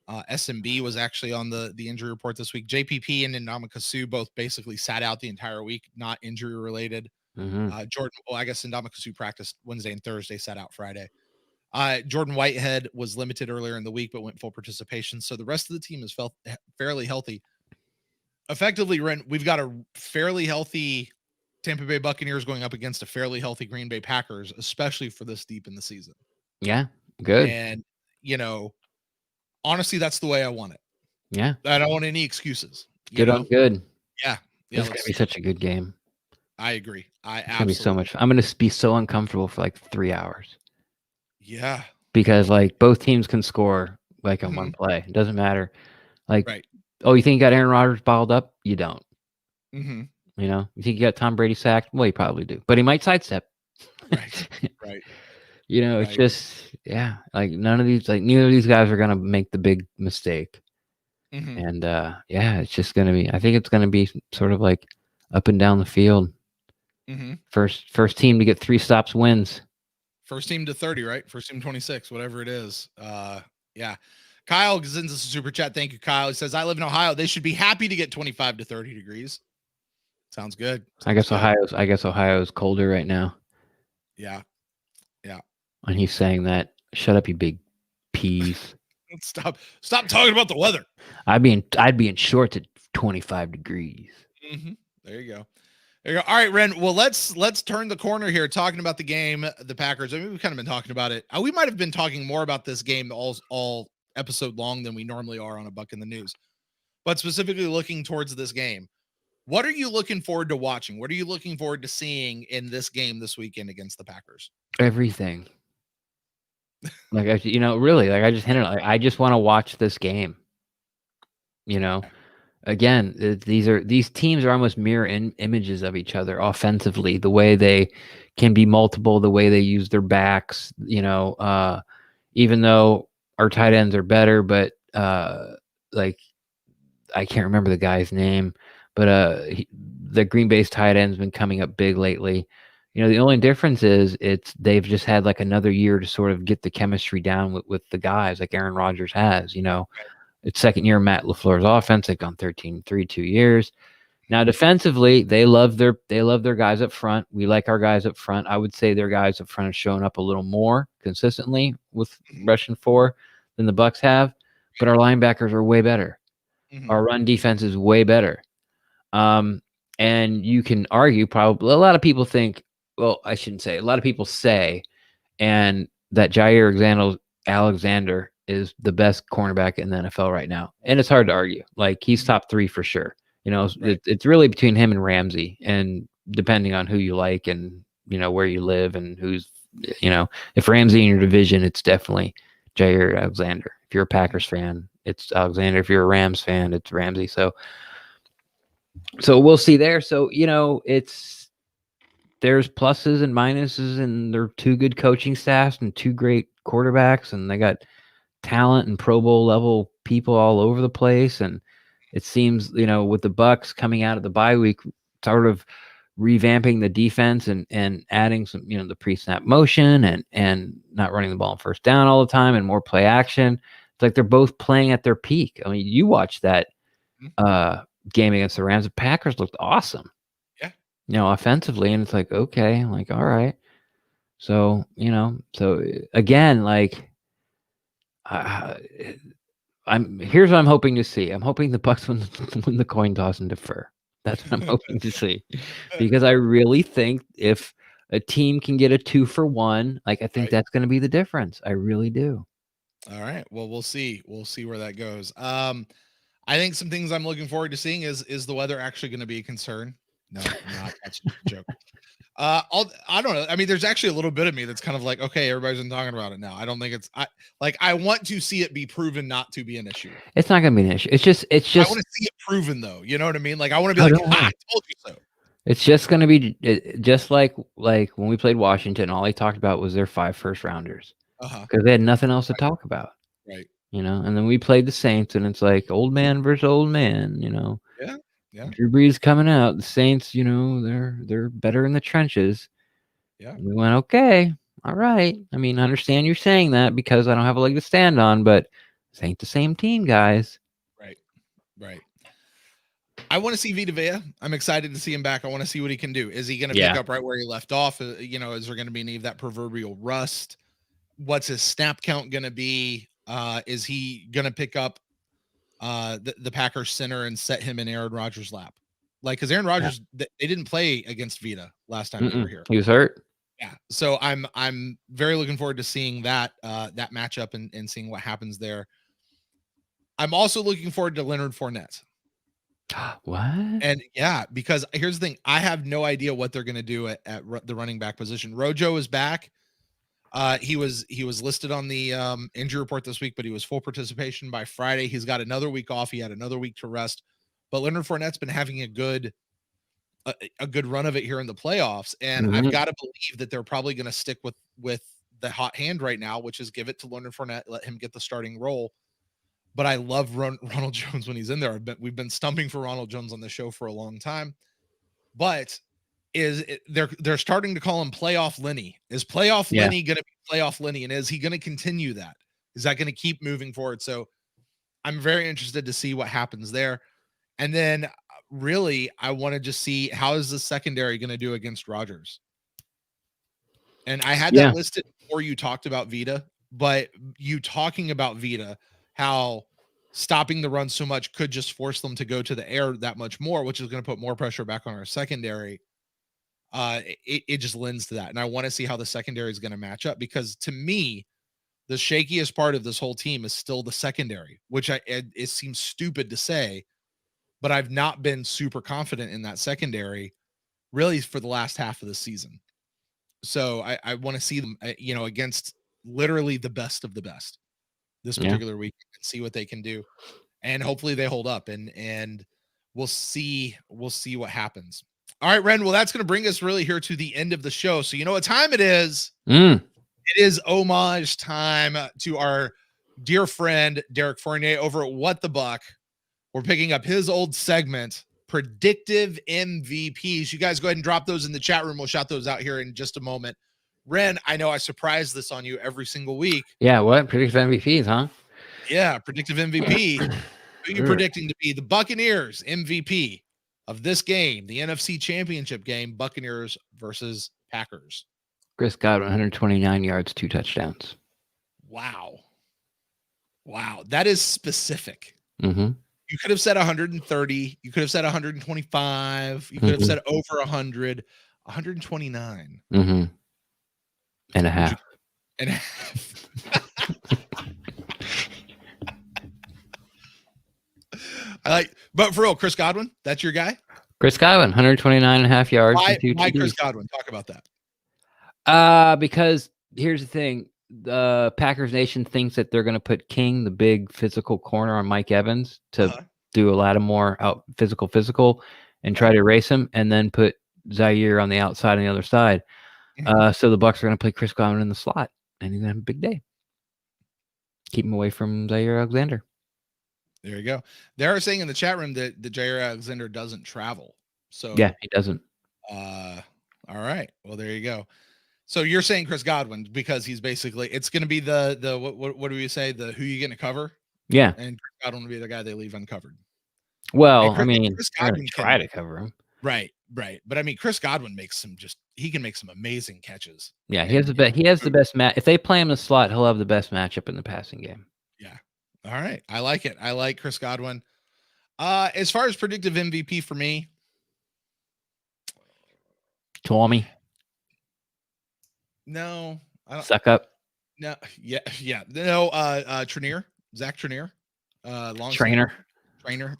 SMB was actually on the injury report this week. JPP and Ndamukong Suh both basically sat out the entire week, not injury related. Mm-hmm. Jordan, well, I guess Ndamukong Suh practiced Wednesday and Thursday, sat out Friday. Jordan Whitehead was limited earlier in the week, but went full participation. So the rest of the team is fairly healthy. Effectively, Ren, we've got a fairly healthy Tampa Bay Buccaneers going up against a fairly healthy Green Bay Packers, especially for this deep in the season. Yeah, good. And, honestly, that's the way I want it. Yeah. I don't want any excuses. Good on good. Yeah. It's going to be such a good game. I agree. It's going to be so much fun. I'm going to be so uncomfortable for like 3 hours. Yeah. Because like both teams can score like on one play. It doesn't matter. Like, right. Oh, you think you got Aaron Rodgers balled up? You don't. Mm-hmm. You think you got Tom Brady sacked? Well, you probably do. But he might sidestep. Right. Right. It's just, like neither of these guys are going to make the big mistake. Mm-hmm. And it's just going to be, I think it's going to be sort of like up and down the field. Mm-hmm. First team to get 3 stops wins. First team to 30, right? First team 26, whatever it is. Yeah. Kyle sends us a super chat. Thank you, Kyle. He says, I live in Ohio. They should be happy to get 25 to 30 degrees. Sounds good. I guess Ohio's colder right now. Yeah. And he's saying that. Shut up, you big peas. Stop talking about the weather. I'd be in shorts at 25 degrees. Mm-hmm. There you go. There you go. All right, Ren. Well, let's turn the corner here, talking about the game, the Packers. I mean, we've kind of been talking about it. We might have been talking more about this game all episode long than we normally are on a Buck in the News. But specifically looking towards this game, what are you looking forward to watching? What are you looking forward to seeing in this game this weekend against the Packers? Everything. Like, really, like I just hinted, like I just want to watch this game. Again, these teams are almost mirror images of each other offensively. The way they can be multiple, the way they use their backs. Even though our tight ends are better, but like I can't remember the guy's name, but the Green Bay's tight end's been coming up big lately. The only difference is they've just had like another year to sort of get the chemistry down with the guys like Aaron Rodgers has. It's second year Matt LaFleur's offense. They've gone 13-3 2 years. Now defensively, they love their guys up front. We like our guys up front. I would say their guys up front have shown up a little more consistently with rushing 4 than the Bucs have, but our linebackers are way better. Our run defense is way better. And you can argue probably a lot of people think, well, I shouldn't say, a lot of people say, and that Jair Alexander is the best cornerback in the NFL right now. And it's hard to argue. Like, he's top 3 for sure. Right. It's really between him and Ramsey, and depending on who you like and, where you live and who's, if Ramsey in your division, it's definitely Jair Alexander. If you're a Packers fan, it's Alexander. If you're a Rams fan, it's Ramsey. So we'll see there. So, there's pluses and minuses, and they're 2 good coaching staffs and 2 great quarterbacks, and they got talent and Pro Bowl level people all over the place. And it seems, with the Bucs coming out of the bye week, sort of revamping the defense and adding some, the pre-snap motion and not running the ball on first down all the time and more play action. It's like they're both playing at their peak. I mean, you watch that game against the Rams. The Packers looked awesome. Offensively, and it's like, okay, like, all right. So, so again, like, here's what I'm hoping to see. I'm hoping the Bucs win the coin toss and defer. That's what I'm hoping to see, because I really think if a team can get a 2-for-1, like, I think that's going to be the difference. I really do. All right. Well, we'll see. We'll see where that goes. I think some things I'm looking forward to seeing is the weather actually going to be a concern? No, not. That's a joke. I don't know. I mean, there's actually a little bit of me that's kind of like, okay, everybody's been talking about it now. I don't think I want to see it be proven not to be an issue. It's not going to be an issue. It's just. I want to see it proven, though. You know what I mean? Like, I want to be I told you so. It's just going to be just like when we played Washington, all they talked about was their 5 first-rounders because they had nothing else to talk about. Right. And then we played the Saints, and it's like old man versus old man. Yeah. Yeah. Drew Brees coming out. The Saints, they're better in the trenches. Yeah. And we went, okay, all right. I mean, I understand you're saying that because I don't have a leg to stand on, but this ain't the same team, guys. Right. I want to see Vita Vea. I'm excited to see him back. I want to see what he can do. Is he going to pick up right where he left off? Is there going to be any of that proverbial rust? What's his snap count going to be? Is he going to pick up the Packers center and set him in Aaron Rodgers' lap? Like, because Aaron Rodgers, they didn't play against Vita last time they were here. He was hurt. Yeah. So I'm very looking forward to seeing that matchup and seeing what happens there. I'm also looking forward to Leonard Fournette. What? And because here's the thing. I have no idea what they're going to do at the running back position. Rojo is back. He was listed on the injury report this week, but he was full participation by Friday. He's got another week off. He had another week to rest. But Leonard Fournette's been having a good run of it here in the playoffs, and I've got to believe that they're probably going to stick with the hot hand right now, which is give it to Leonard Fournette, let him get the starting role. But I love Ronald Jones when he's in there. We've been stumping for Ronald Jones on the show for a long time, but they're starting to call him Playoff Lenny. Is Playoff Lenny going to be Playoff Lenny, and is he going to continue that? Is that going to keep moving forward? So I'm very interested to see what happens there. And then really, I want to just see how is the secondary going to do against Rodgers. And I had that listed before you talked about Vita, but you talking about Vita, how stopping the run so much could just force them to go to the air that much more, which is going to put more pressure back on our secondary. it just lends to that. And I want to see how the secondary is going to match up, because to me, the shakiest part of this whole team is still the secondary, which it seems stupid to say, but I've not been super confident in that secondary really for the last half of the season. So I want to see them, against literally the best of the best this particular week and see what they can do. And hopefully they hold up, and we'll see what happens. All right, Ren. Well, that's going to bring us really here to the end of the show. So you know what time it is? It is homage time to our dear friend Derek Fournier over at What the Buck. We're picking up his old segment, Predictive MVPs. You guys go ahead and drop those in the chat room. We'll shout those out here in just a moment. Ren, I know I surprise this on you every single week. Yeah, what? Predictive MVPs, huh? Yeah, Predictive MVP. Who are you predicting to be the Buccaneers MVP of this game, the NFC Championship game, Buccaneers versus Packers? Chris Godwin, 129 yards, 2 touchdowns. Wow. That is specific. Mm-hmm. You could have said 130. You could have said 125. You could have said over 100. 129. Mm-hmm. And a half. But for real, Chris Godwin, that's your guy? Chris Godwin, 129 and a half yards. Why Chris Godwin? Talk about that. Because here's the thing. The Packers Nation thinks that they're going to put King, the big physical corner, on Mike Evans to do a lot of more out physical and try to erase him, and then put Zaire on the outside on the other side. So the Bucs are going to play Chris Godwin in the slot, and he's going to have a big day. Keep him away from Zaire Alexander. There you go. They're saying in the chat room that Jair Alexander doesn't travel. So yeah, he doesn't. All right. Well, there you go. So you're saying Chris Godwin because he's basically, it's going to be the what do we say, the who you going to cover? Yeah, and Chris Godwin will be the guy they leave uncovered. Well, Chris Godwin try to cover him. Right. But I mean, Chris Godwin he can make some amazing catches. Yeah, he has the best match. If they play him in the slot, he'll have the best matchup in the passing game. Yeah. All right. I like it. I like Chris Godwin. As far as predictive MVP for me, Tommy. No, I don't. Suck up. No, yeah. No, Trenier, Zach Trenier, long trainer.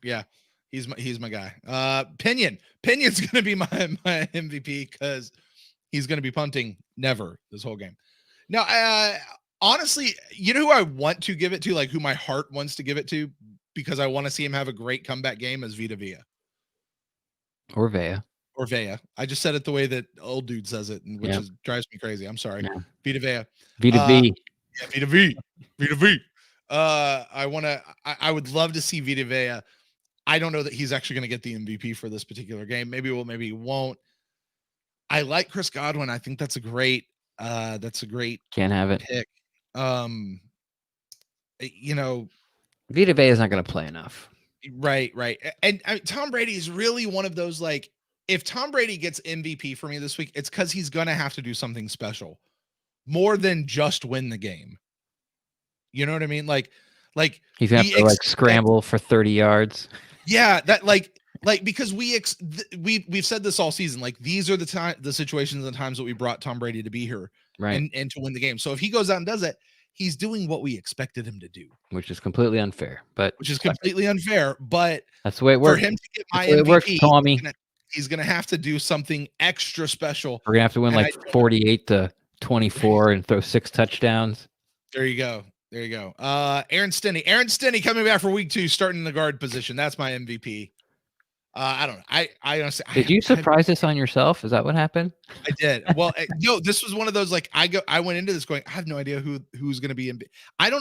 Yeah, he's my guy. Pinion's gonna be my MVP because he's gonna be punting never this whole game. Now, honestly, you know who I want to give it to, like who my heart wants to give it to, because I want to see him have a great comeback game, is Vita Vea. Or Vea. I just said it the way that old dude says it, which drives me crazy. I'm sorry. Yeah. Vita Vea. Vita Vea. Yeah, Vita Vea. I would love to see Vita Vea. I don't know that he's actually going to get the MVP for this particular game. Maybe he won't. I like Chris Godwin. I think that's a great can't have it pick. Vita Vea is not going to play enough. Right. And Tom Brady is really one of those, like, if Tom Brady gets MVP for me this week, it's because he's going to have to do something special more than just win the game. You know what I mean? Like he's going to have to scramble for 30 yards. Yeah. That because we've said this all season, like these are the situations and times that we brought Tom Brady to be here. Right. And to win the game. So if he goes out and does it, he's doing what we expected him to do, which is completely unfair. But that's the way it works. For him to get my MVP, it works, Tommy. He's gonna have to do something extra special. We're gonna have to win 48-24 and throw 6 touchdowns. There you go. Aaron Stinney coming back for week 2, starting in the guard position. That's my MVP. I don't know. I honestly, did you surprise this on yourself? Is that what happened? I did. Well, this was one of those, like, I went into this going, I have no idea who's going to be in. I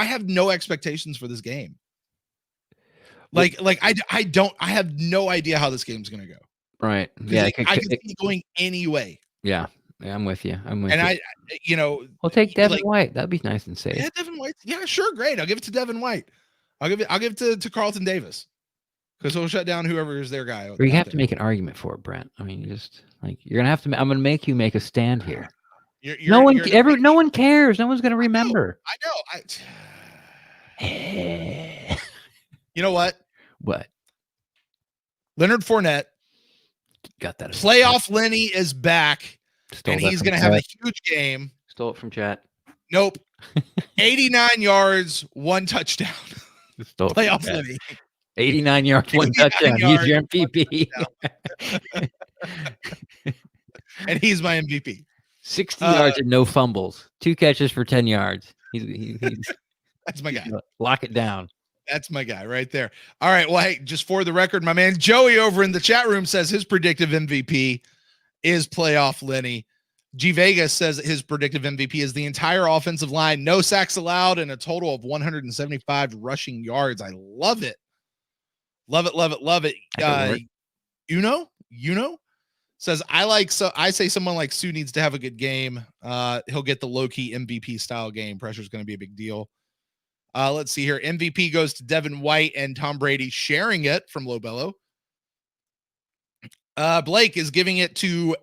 have no expectations for this game. I have no idea how this game's going to go. Right. Yeah. I could see it going any way. Yeah. I'm with you. And we'll take Devin White. That'd be nice and safe. Yeah, Devin White. Yeah, sure. Great. I'll give it to Devin White. I'll give it to Carlton Davis. Because he'll shut down whoever is their guy. Or you have to make an argument for it, Brent. I mean, you're gonna have to. I'm gonna make you make a stand here. No one cares. No one's gonna remember. I know. You know what? What? Leonard Fournette Got that. Playoff Lenny is back, and he's going to have a huge game. Stole it from chat. Nope. 89 yards, 1 touchdown. Playoff Lenny. 89 yards, 1 touchdown. He's your MVP. And he's my MVP. 60 yards and no fumbles. 2 catches for 10 yards. He's That's my guy. Lock it down. That's my guy right there. All right. Well, hey, just for the record, my man Joey over in the chat room says his predictive MVP is playoff Lenny. G Vegas says his predictive MVP is the entire offensive line, no sacks allowed, and a total of 175 rushing yards. I love it. Love it, love it, love it. You know, says I say someone like Sue needs to have a good game. He'll get the low-key MVP style game. Pressure is going to be a big deal. Let's see here. MVP goes to Devin White and Tom Brady sharing it from Lobello. Blake is giving it to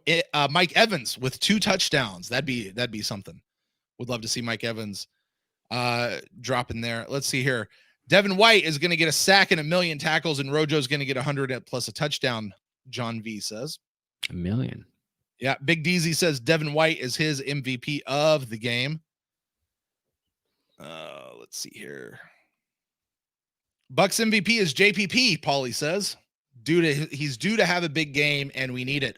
Mike Evans with 2 touchdowns. That'd be something. Would love to see Mike Evans drop in there. Let's see here. Devin White is going to get a sack and 1 million tackles, and Rojo's going to get 100 plus a touchdown. John V says 1 million. Yeah. Big DZ says Devin White is his MVP of the game. Let's see here. Bucs MVP is JPP, Paulie says. He's due to have a big game, and we need it.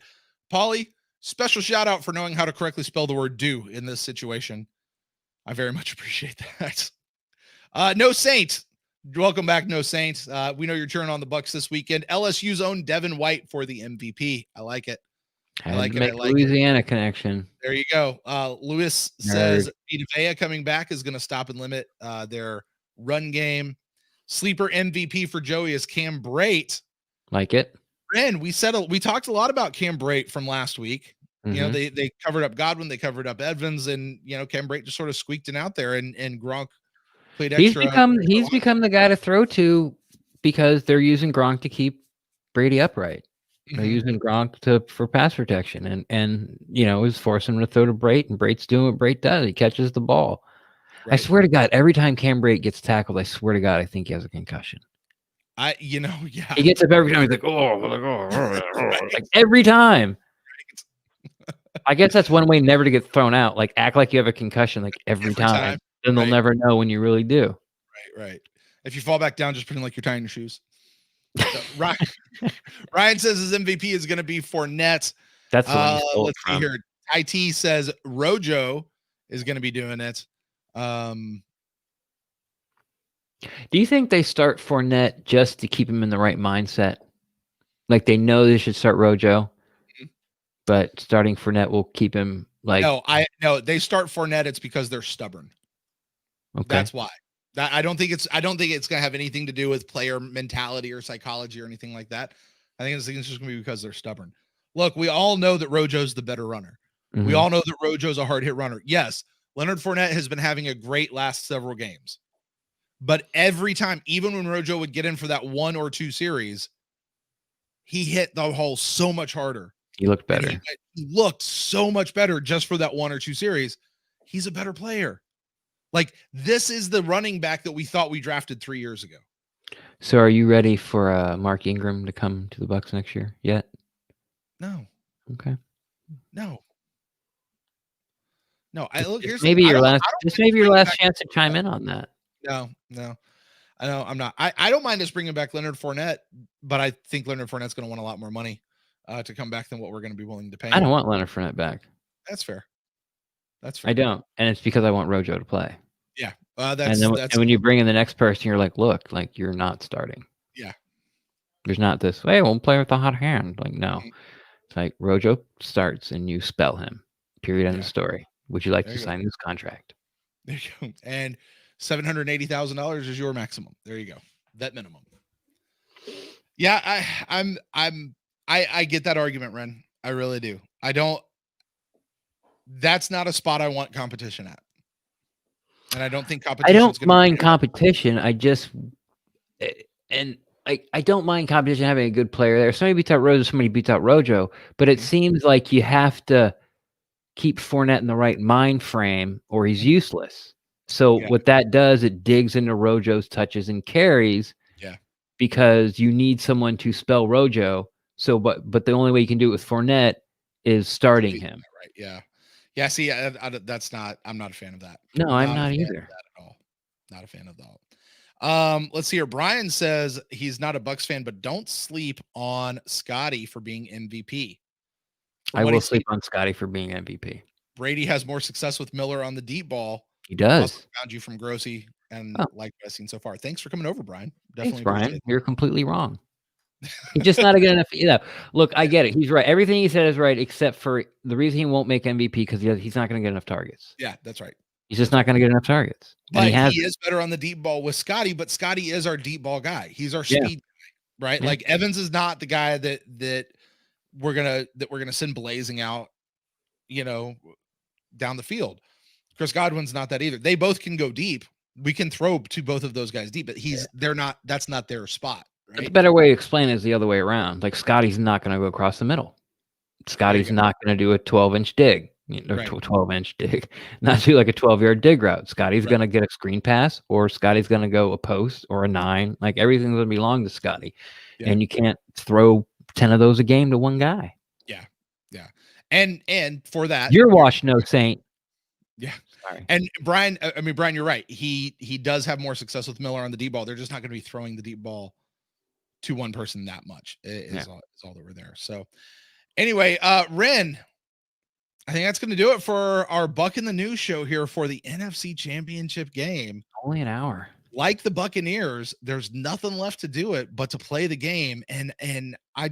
Paulie, special shout out for knowing how to correctly spell the word "do" in this situation. I very much appreciate that. No Saint, welcome back, No Saint. We know you're cheering on the Bucs this weekend. LSU's own Devin White for the MVP. I like it. I like it. Louisiana connection. There you go. Lewis says Vita Vea coming back is going to stop and limit their run game. Sleeper MVP for Joey is Cam Brate. Like it. Ren, we talked a lot about Cam Brate from last week. Mm-hmm. You know, they covered up Godwin, they covered up Evans, and Cam Brate just sort of squeaked it out there, and Gronk played extra. He's become the guy to throw to because they're using Gronk to keep Brady upright. Mm-hmm. They're using Gronk for pass protection, and is forcing him to throw to Brate, and Brate's doing what Brate does. He catches the ball. Right. I swear to God, every time Cam Brate gets tackled, I swear to God, I think he has a concussion. Yeah. He gets up every time. He's like, like every time. Right. I guess that's one way never to get thrown out. Like, act like you have a concussion, like every time. Then they'll never know when you really do. Right. If you fall back down, just pretend like you're tying your shoes. So, Ryan says his MVP is going to be Fournette. That's the one. Let's see here. IT says Rojo is going to be doing it. Do you think they start Fournette just to keep him in the right mindset? Like they know they should start Rojo, but starting Fournette will keep him like. No, they start Fournette. It's because they're stubborn. Okay. That's why. I don't think it's going to have anything to do with player mentality or psychology or anything like that. I think it's just going to be because they're stubborn. Look, we all know that Rojo's the better runner. Mm-hmm. We all know that Rojo's a hard hit runner. Yes, Leonard Fournette has been having a great last several games. But every time, even when Rojo would get in for that 1 or 2 series, he hit the hole so much harder. He looked better. He looked so much better just for that 1 or 2 series. He's a better player. Like, this is the running back that we thought we drafted 3 years ago. So are you ready for Mark Ingram to come to the Bucs next year yet? No. Okay. No. This may be your last chance to chime in on that. No. I know I'm not. I don't mind us bringing back Leonard Fournette, but I think Leonard Fournette's going to want a lot more money to come back than what we're going to be willing to pay. I don't want Leonard Fournette back. That's fair. I don't, and it's because I want Rojo to play. Yeah, and when you bring in the next person, you're like, look, like you're not starting. Yeah, there's not this. Hey, we'll play with the hot hand. Like no, It's like Rojo starts and you spell him. Period. End of story. Would you like to sign this contract? There you go. And $780,000 is your maximum. There you go. Vet minimum. Yeah, I get that argument, Ren. I really do. That's not a spot I want competition at. And I don't think competition. I don't mind competition. I don't mind competition having a good player there. Somebody beats out Rojo, somebody beats out Rojo. But it seems like you have to keep Fournette in the right mind frame or he's useless. So what that does, it digs into Rojo's touches and carries. Yeah. Because you need someone to spell Rojo So, but the only way you can do it with Fournette is starting him. Right? Yeah. Yeah. See, that's not. I'm not a fan of that. No, I'm Not not a fan of either. that at all. Not a fan of that. Let's see here. Brian says he's not a Bucs fan, but don't sleep on Scotty for being MVP. I will sleep on Scotty for being MVP. Brady has more success with Miller on the deep ball. He does. Found you from Grossi and like what I've seen so far. Thanks for coming over, Brian. Definitely, thanks, Brian. You're completely wrong. He's just not a good enough. Look, I get it. He's right. Everything he said is right, except for the reason he won't make MVP because he's not going to get enough targets. Yeah, that's right. He's just not going to get enough targets. But he is better on the deep ball with Scotty, but Scotty is our deep ball guy. He's our speed guy, right? Yeah. Like Evans is not the guy that we're gonna send blazing out, down the field. Chris Godwin's not that either. They both can go deep. We can throw to both of those guys deep, but they're not. That's not their spot. Right? The better way to explain it is the other way around. Like Scotty's not going to go across the middle. Scotty's not going to do a 12-inch dig. 12-inch dig, not do like a 12-yard dig route. Scotty's going to get a screen pass, or Scotty's going to go a post or a 9. Like everything's going to belong to Scotty, and you can't throw 10 of those a game to one guy. Yeah. And for that, you're washed, no saint. Yeah. Sorry. And Brian, you're right. He does have more success with Miller on the deep ball. They're just not going to be throwing the deep ball to one person that much. Is all that we're there. So anyway, Ren, I think that's going to do it for our Buck in the News show here for the NFC Championship game. Only an hour. Like the Buccaneers, there's nothing left to do it but to play the game. And I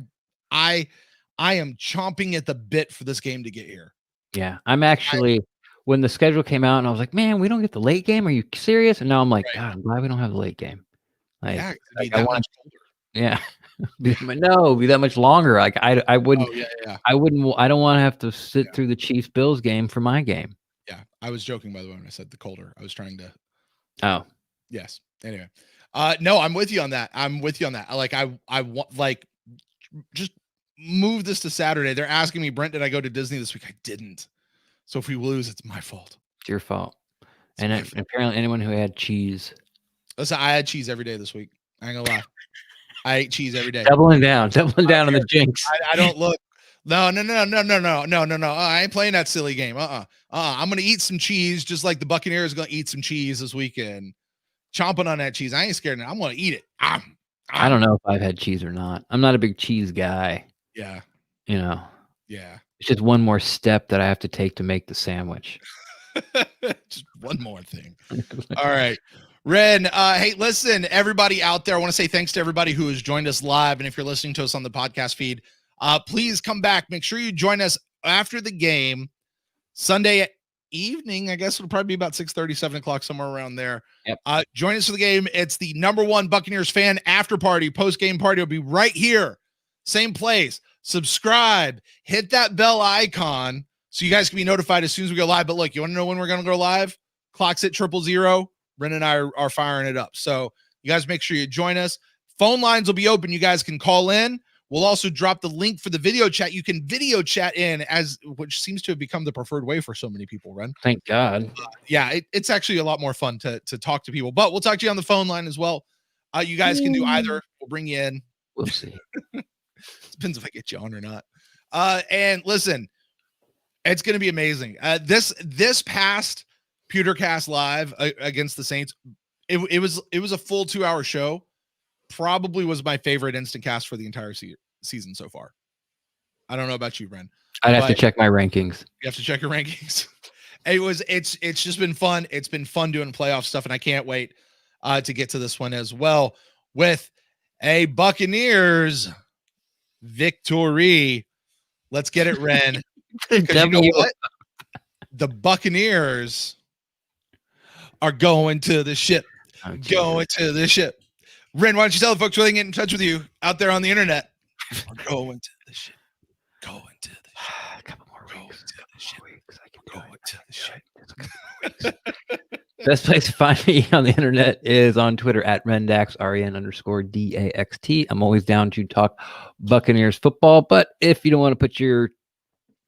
am chomping at the bit for this game to get here. Yeah, I'm actually when the schedule came out and I was like, man, we don't get the late game. Are you serious? And now I'm like, God, I'm glad we don't have the late game. Like, I want colder. Yeah. be that much longer. Like I wouldn't. I wouldn't. I don't want to have to sit through the Chiefs Bills game for my game. Yeah, I was joking by the way when I said the colder. I was trying to. Oh, yes. Anyway, no, I'm with you on that. Like I want just move this to Saturday. They're asking me, Brent, did I go to Disney this week? I didn't. So if we lose, it's my fault. It's your fault. And apparently, anyone who had cheese. Listen, I had cheese every day this week. I ain't gonna lie. I ate cheese every day. Doubling down on the jinx. I don't look. No. I ain't playing that silly game. I'm gonna eat some cheese, just like the Buccaneers are gonna eat some cheese this weekend. Chomping on that cheese. I ain't scared. I'm gonna eat it. I don't know if I've had cheese or not. I'm not a big cheese guy. Yeah. Yeah. It's just one more step that I have to take to make the sandwich. Just one more thing. All right. Ren, hey, listen, everybody out there, I want to say thanks to everybody who has joined us live. And if you're listening to us on the podcast feed, please come back. Make sure you join us after the game Sunday evening. I guess it'll probably be about 6:30, 7 o'clock, somewhere around there. Yep. Join us for the game. It's the #1 Buccaneers fan after party, post-game party will be right here. Same place. Subscribe, hit that bell icon so you guys can be notified as soon as we go live. But look, you want to know when we're going to go live? Clock's at 000. Ren and I are firing it up. So you guys make sure you join us. Phone lines will be open. You guys can call in. We'll also drop the link for the video chat. You can video chat in, which seems to have become the preferred way for so many people, Ren. Thank God. It's actually a lot more fun to talk to people. But we'll talk to you on the phone line as well. You guys can do either. We'll bring you in. We'll see. Depends if I get you on or not. And listen, it's going to be amazing. This past Pewtercast Live against the Saints, it was a full 2-hour show. Probably was my favorite instant cast for the entire season so far. I don't know about you, Ren. I'd have to check my rankings. You have to check your rankings. It's just been fun. It's been fun doing playoff stuff, and I can't wait to get to this one as well with a Buccaneers victory. Let's get it, Ren. You know what? The Buccaneers are going to the ship. Going to the ship. Ren, why don't you tell the folks where they can get in touch with you out there on the internet? We're going to the ship. Going to the ship. A couple more weeks. Going to the ship. Best place to find me on the internet is on Twitter at Rendax, REN_DAXT. I'm always down to talk Buccaneers football, but if you don't want to put your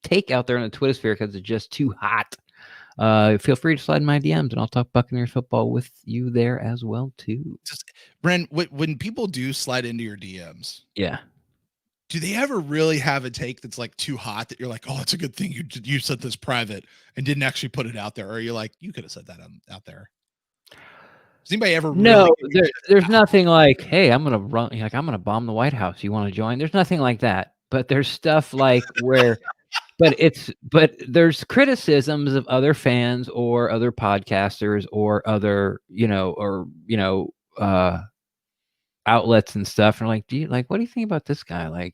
take out there on the Twitter sphere because it's just too hot, feel free to slide in my DMs and I'll talk Buccaneers football with you there as well too. Ren, when people do slide into your DMs, yeah, do they ever really have a take that's like too hot that you're like, oh, it's a good thing you said this private and didn't actually put it out there? Or you're like, you could have said that out there. Does anybody ever No, really there's nothing like, hey, I'm gonna bomb the White House. You want to join? There's nothing like that. But there's stuff like where, but there's criticisms of other fans or other podcasters or other, outlets and stuff. And like, what do you think about this guy? Like,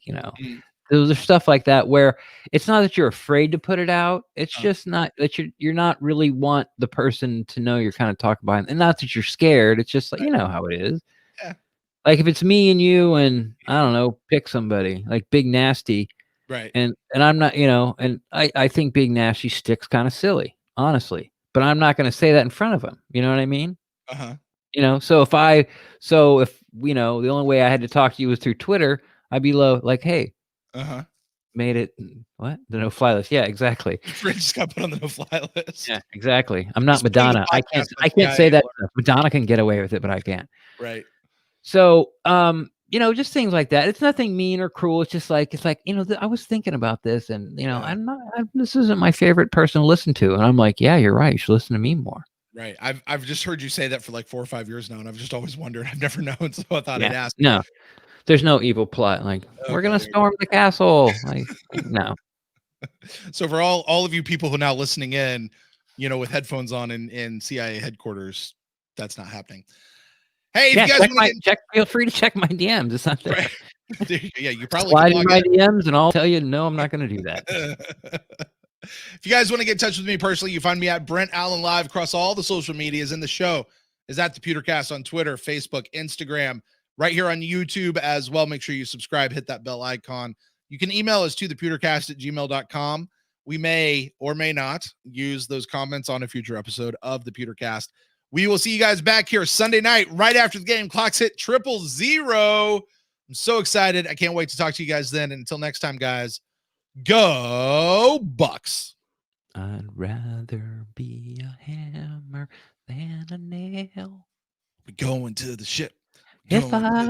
there's stuff like that where it's not that you're afraid to put it out. It's just not that you're not really want the person to know you're kind of talking about it. And not that you're scared. It's just like, you know how it is. Yeah. Like if it's me and you and I don't know, pick somebody like Big Nasty. Right. And I'm not, and I think Big Nasty sticks kind of silly, honestly, but I'm not going to say that in front of him. You know what I mean? So if the only way I had to talk to you was through Twitter, I'd be like, hey, made it what? The no-fly list. Yeah, exactly. Just got put on the no-fly list. Yeah, exactly. I'm not Madonna. I can't say that stuff. Madonna can get away with it, but I can't. Right. So, just things like that. It's nothing mean or cruel. It's just like, I was thinking about this and, this isn't my favorite person to listen to. And I'm like, yeah, you're right. You should listen to me more. Right. I've just heard you say that for like 4 or 5 years now. And I've just always wondered. I've never known. So I thought I'd ask. No, there's no evil plot. Like we're going to storm the castle. Like, no. So for all of you people who are now listening in, with headphones on in CIA headquarters, that's not happening. Hey, if you guys feel free to check my DMs. It's not there. Right. Yeah, you probably slide in my DMs and I'll tell you, no, I'm not going to do that. If you guys want to get in touch with me personally, you find me at Brent Allen Live across all the social medias, and the show is at the Pewtercast on Twitter, Facebook, Instagram, right here on YouTube as well. Make sure you subscribe, hit that bell icon. You can email us to thepewtercast@gmail.com. We may or may not use those comments on a future episode of the Pewtercast. We will see you guys back here Sunday night, right after the game. Clocks hit 000. I'm so excited. I can't wait to talk to you guys then. And until next time, guys, go Bucs. I'd rather be a hammer than a nail. We're going to the ship. If I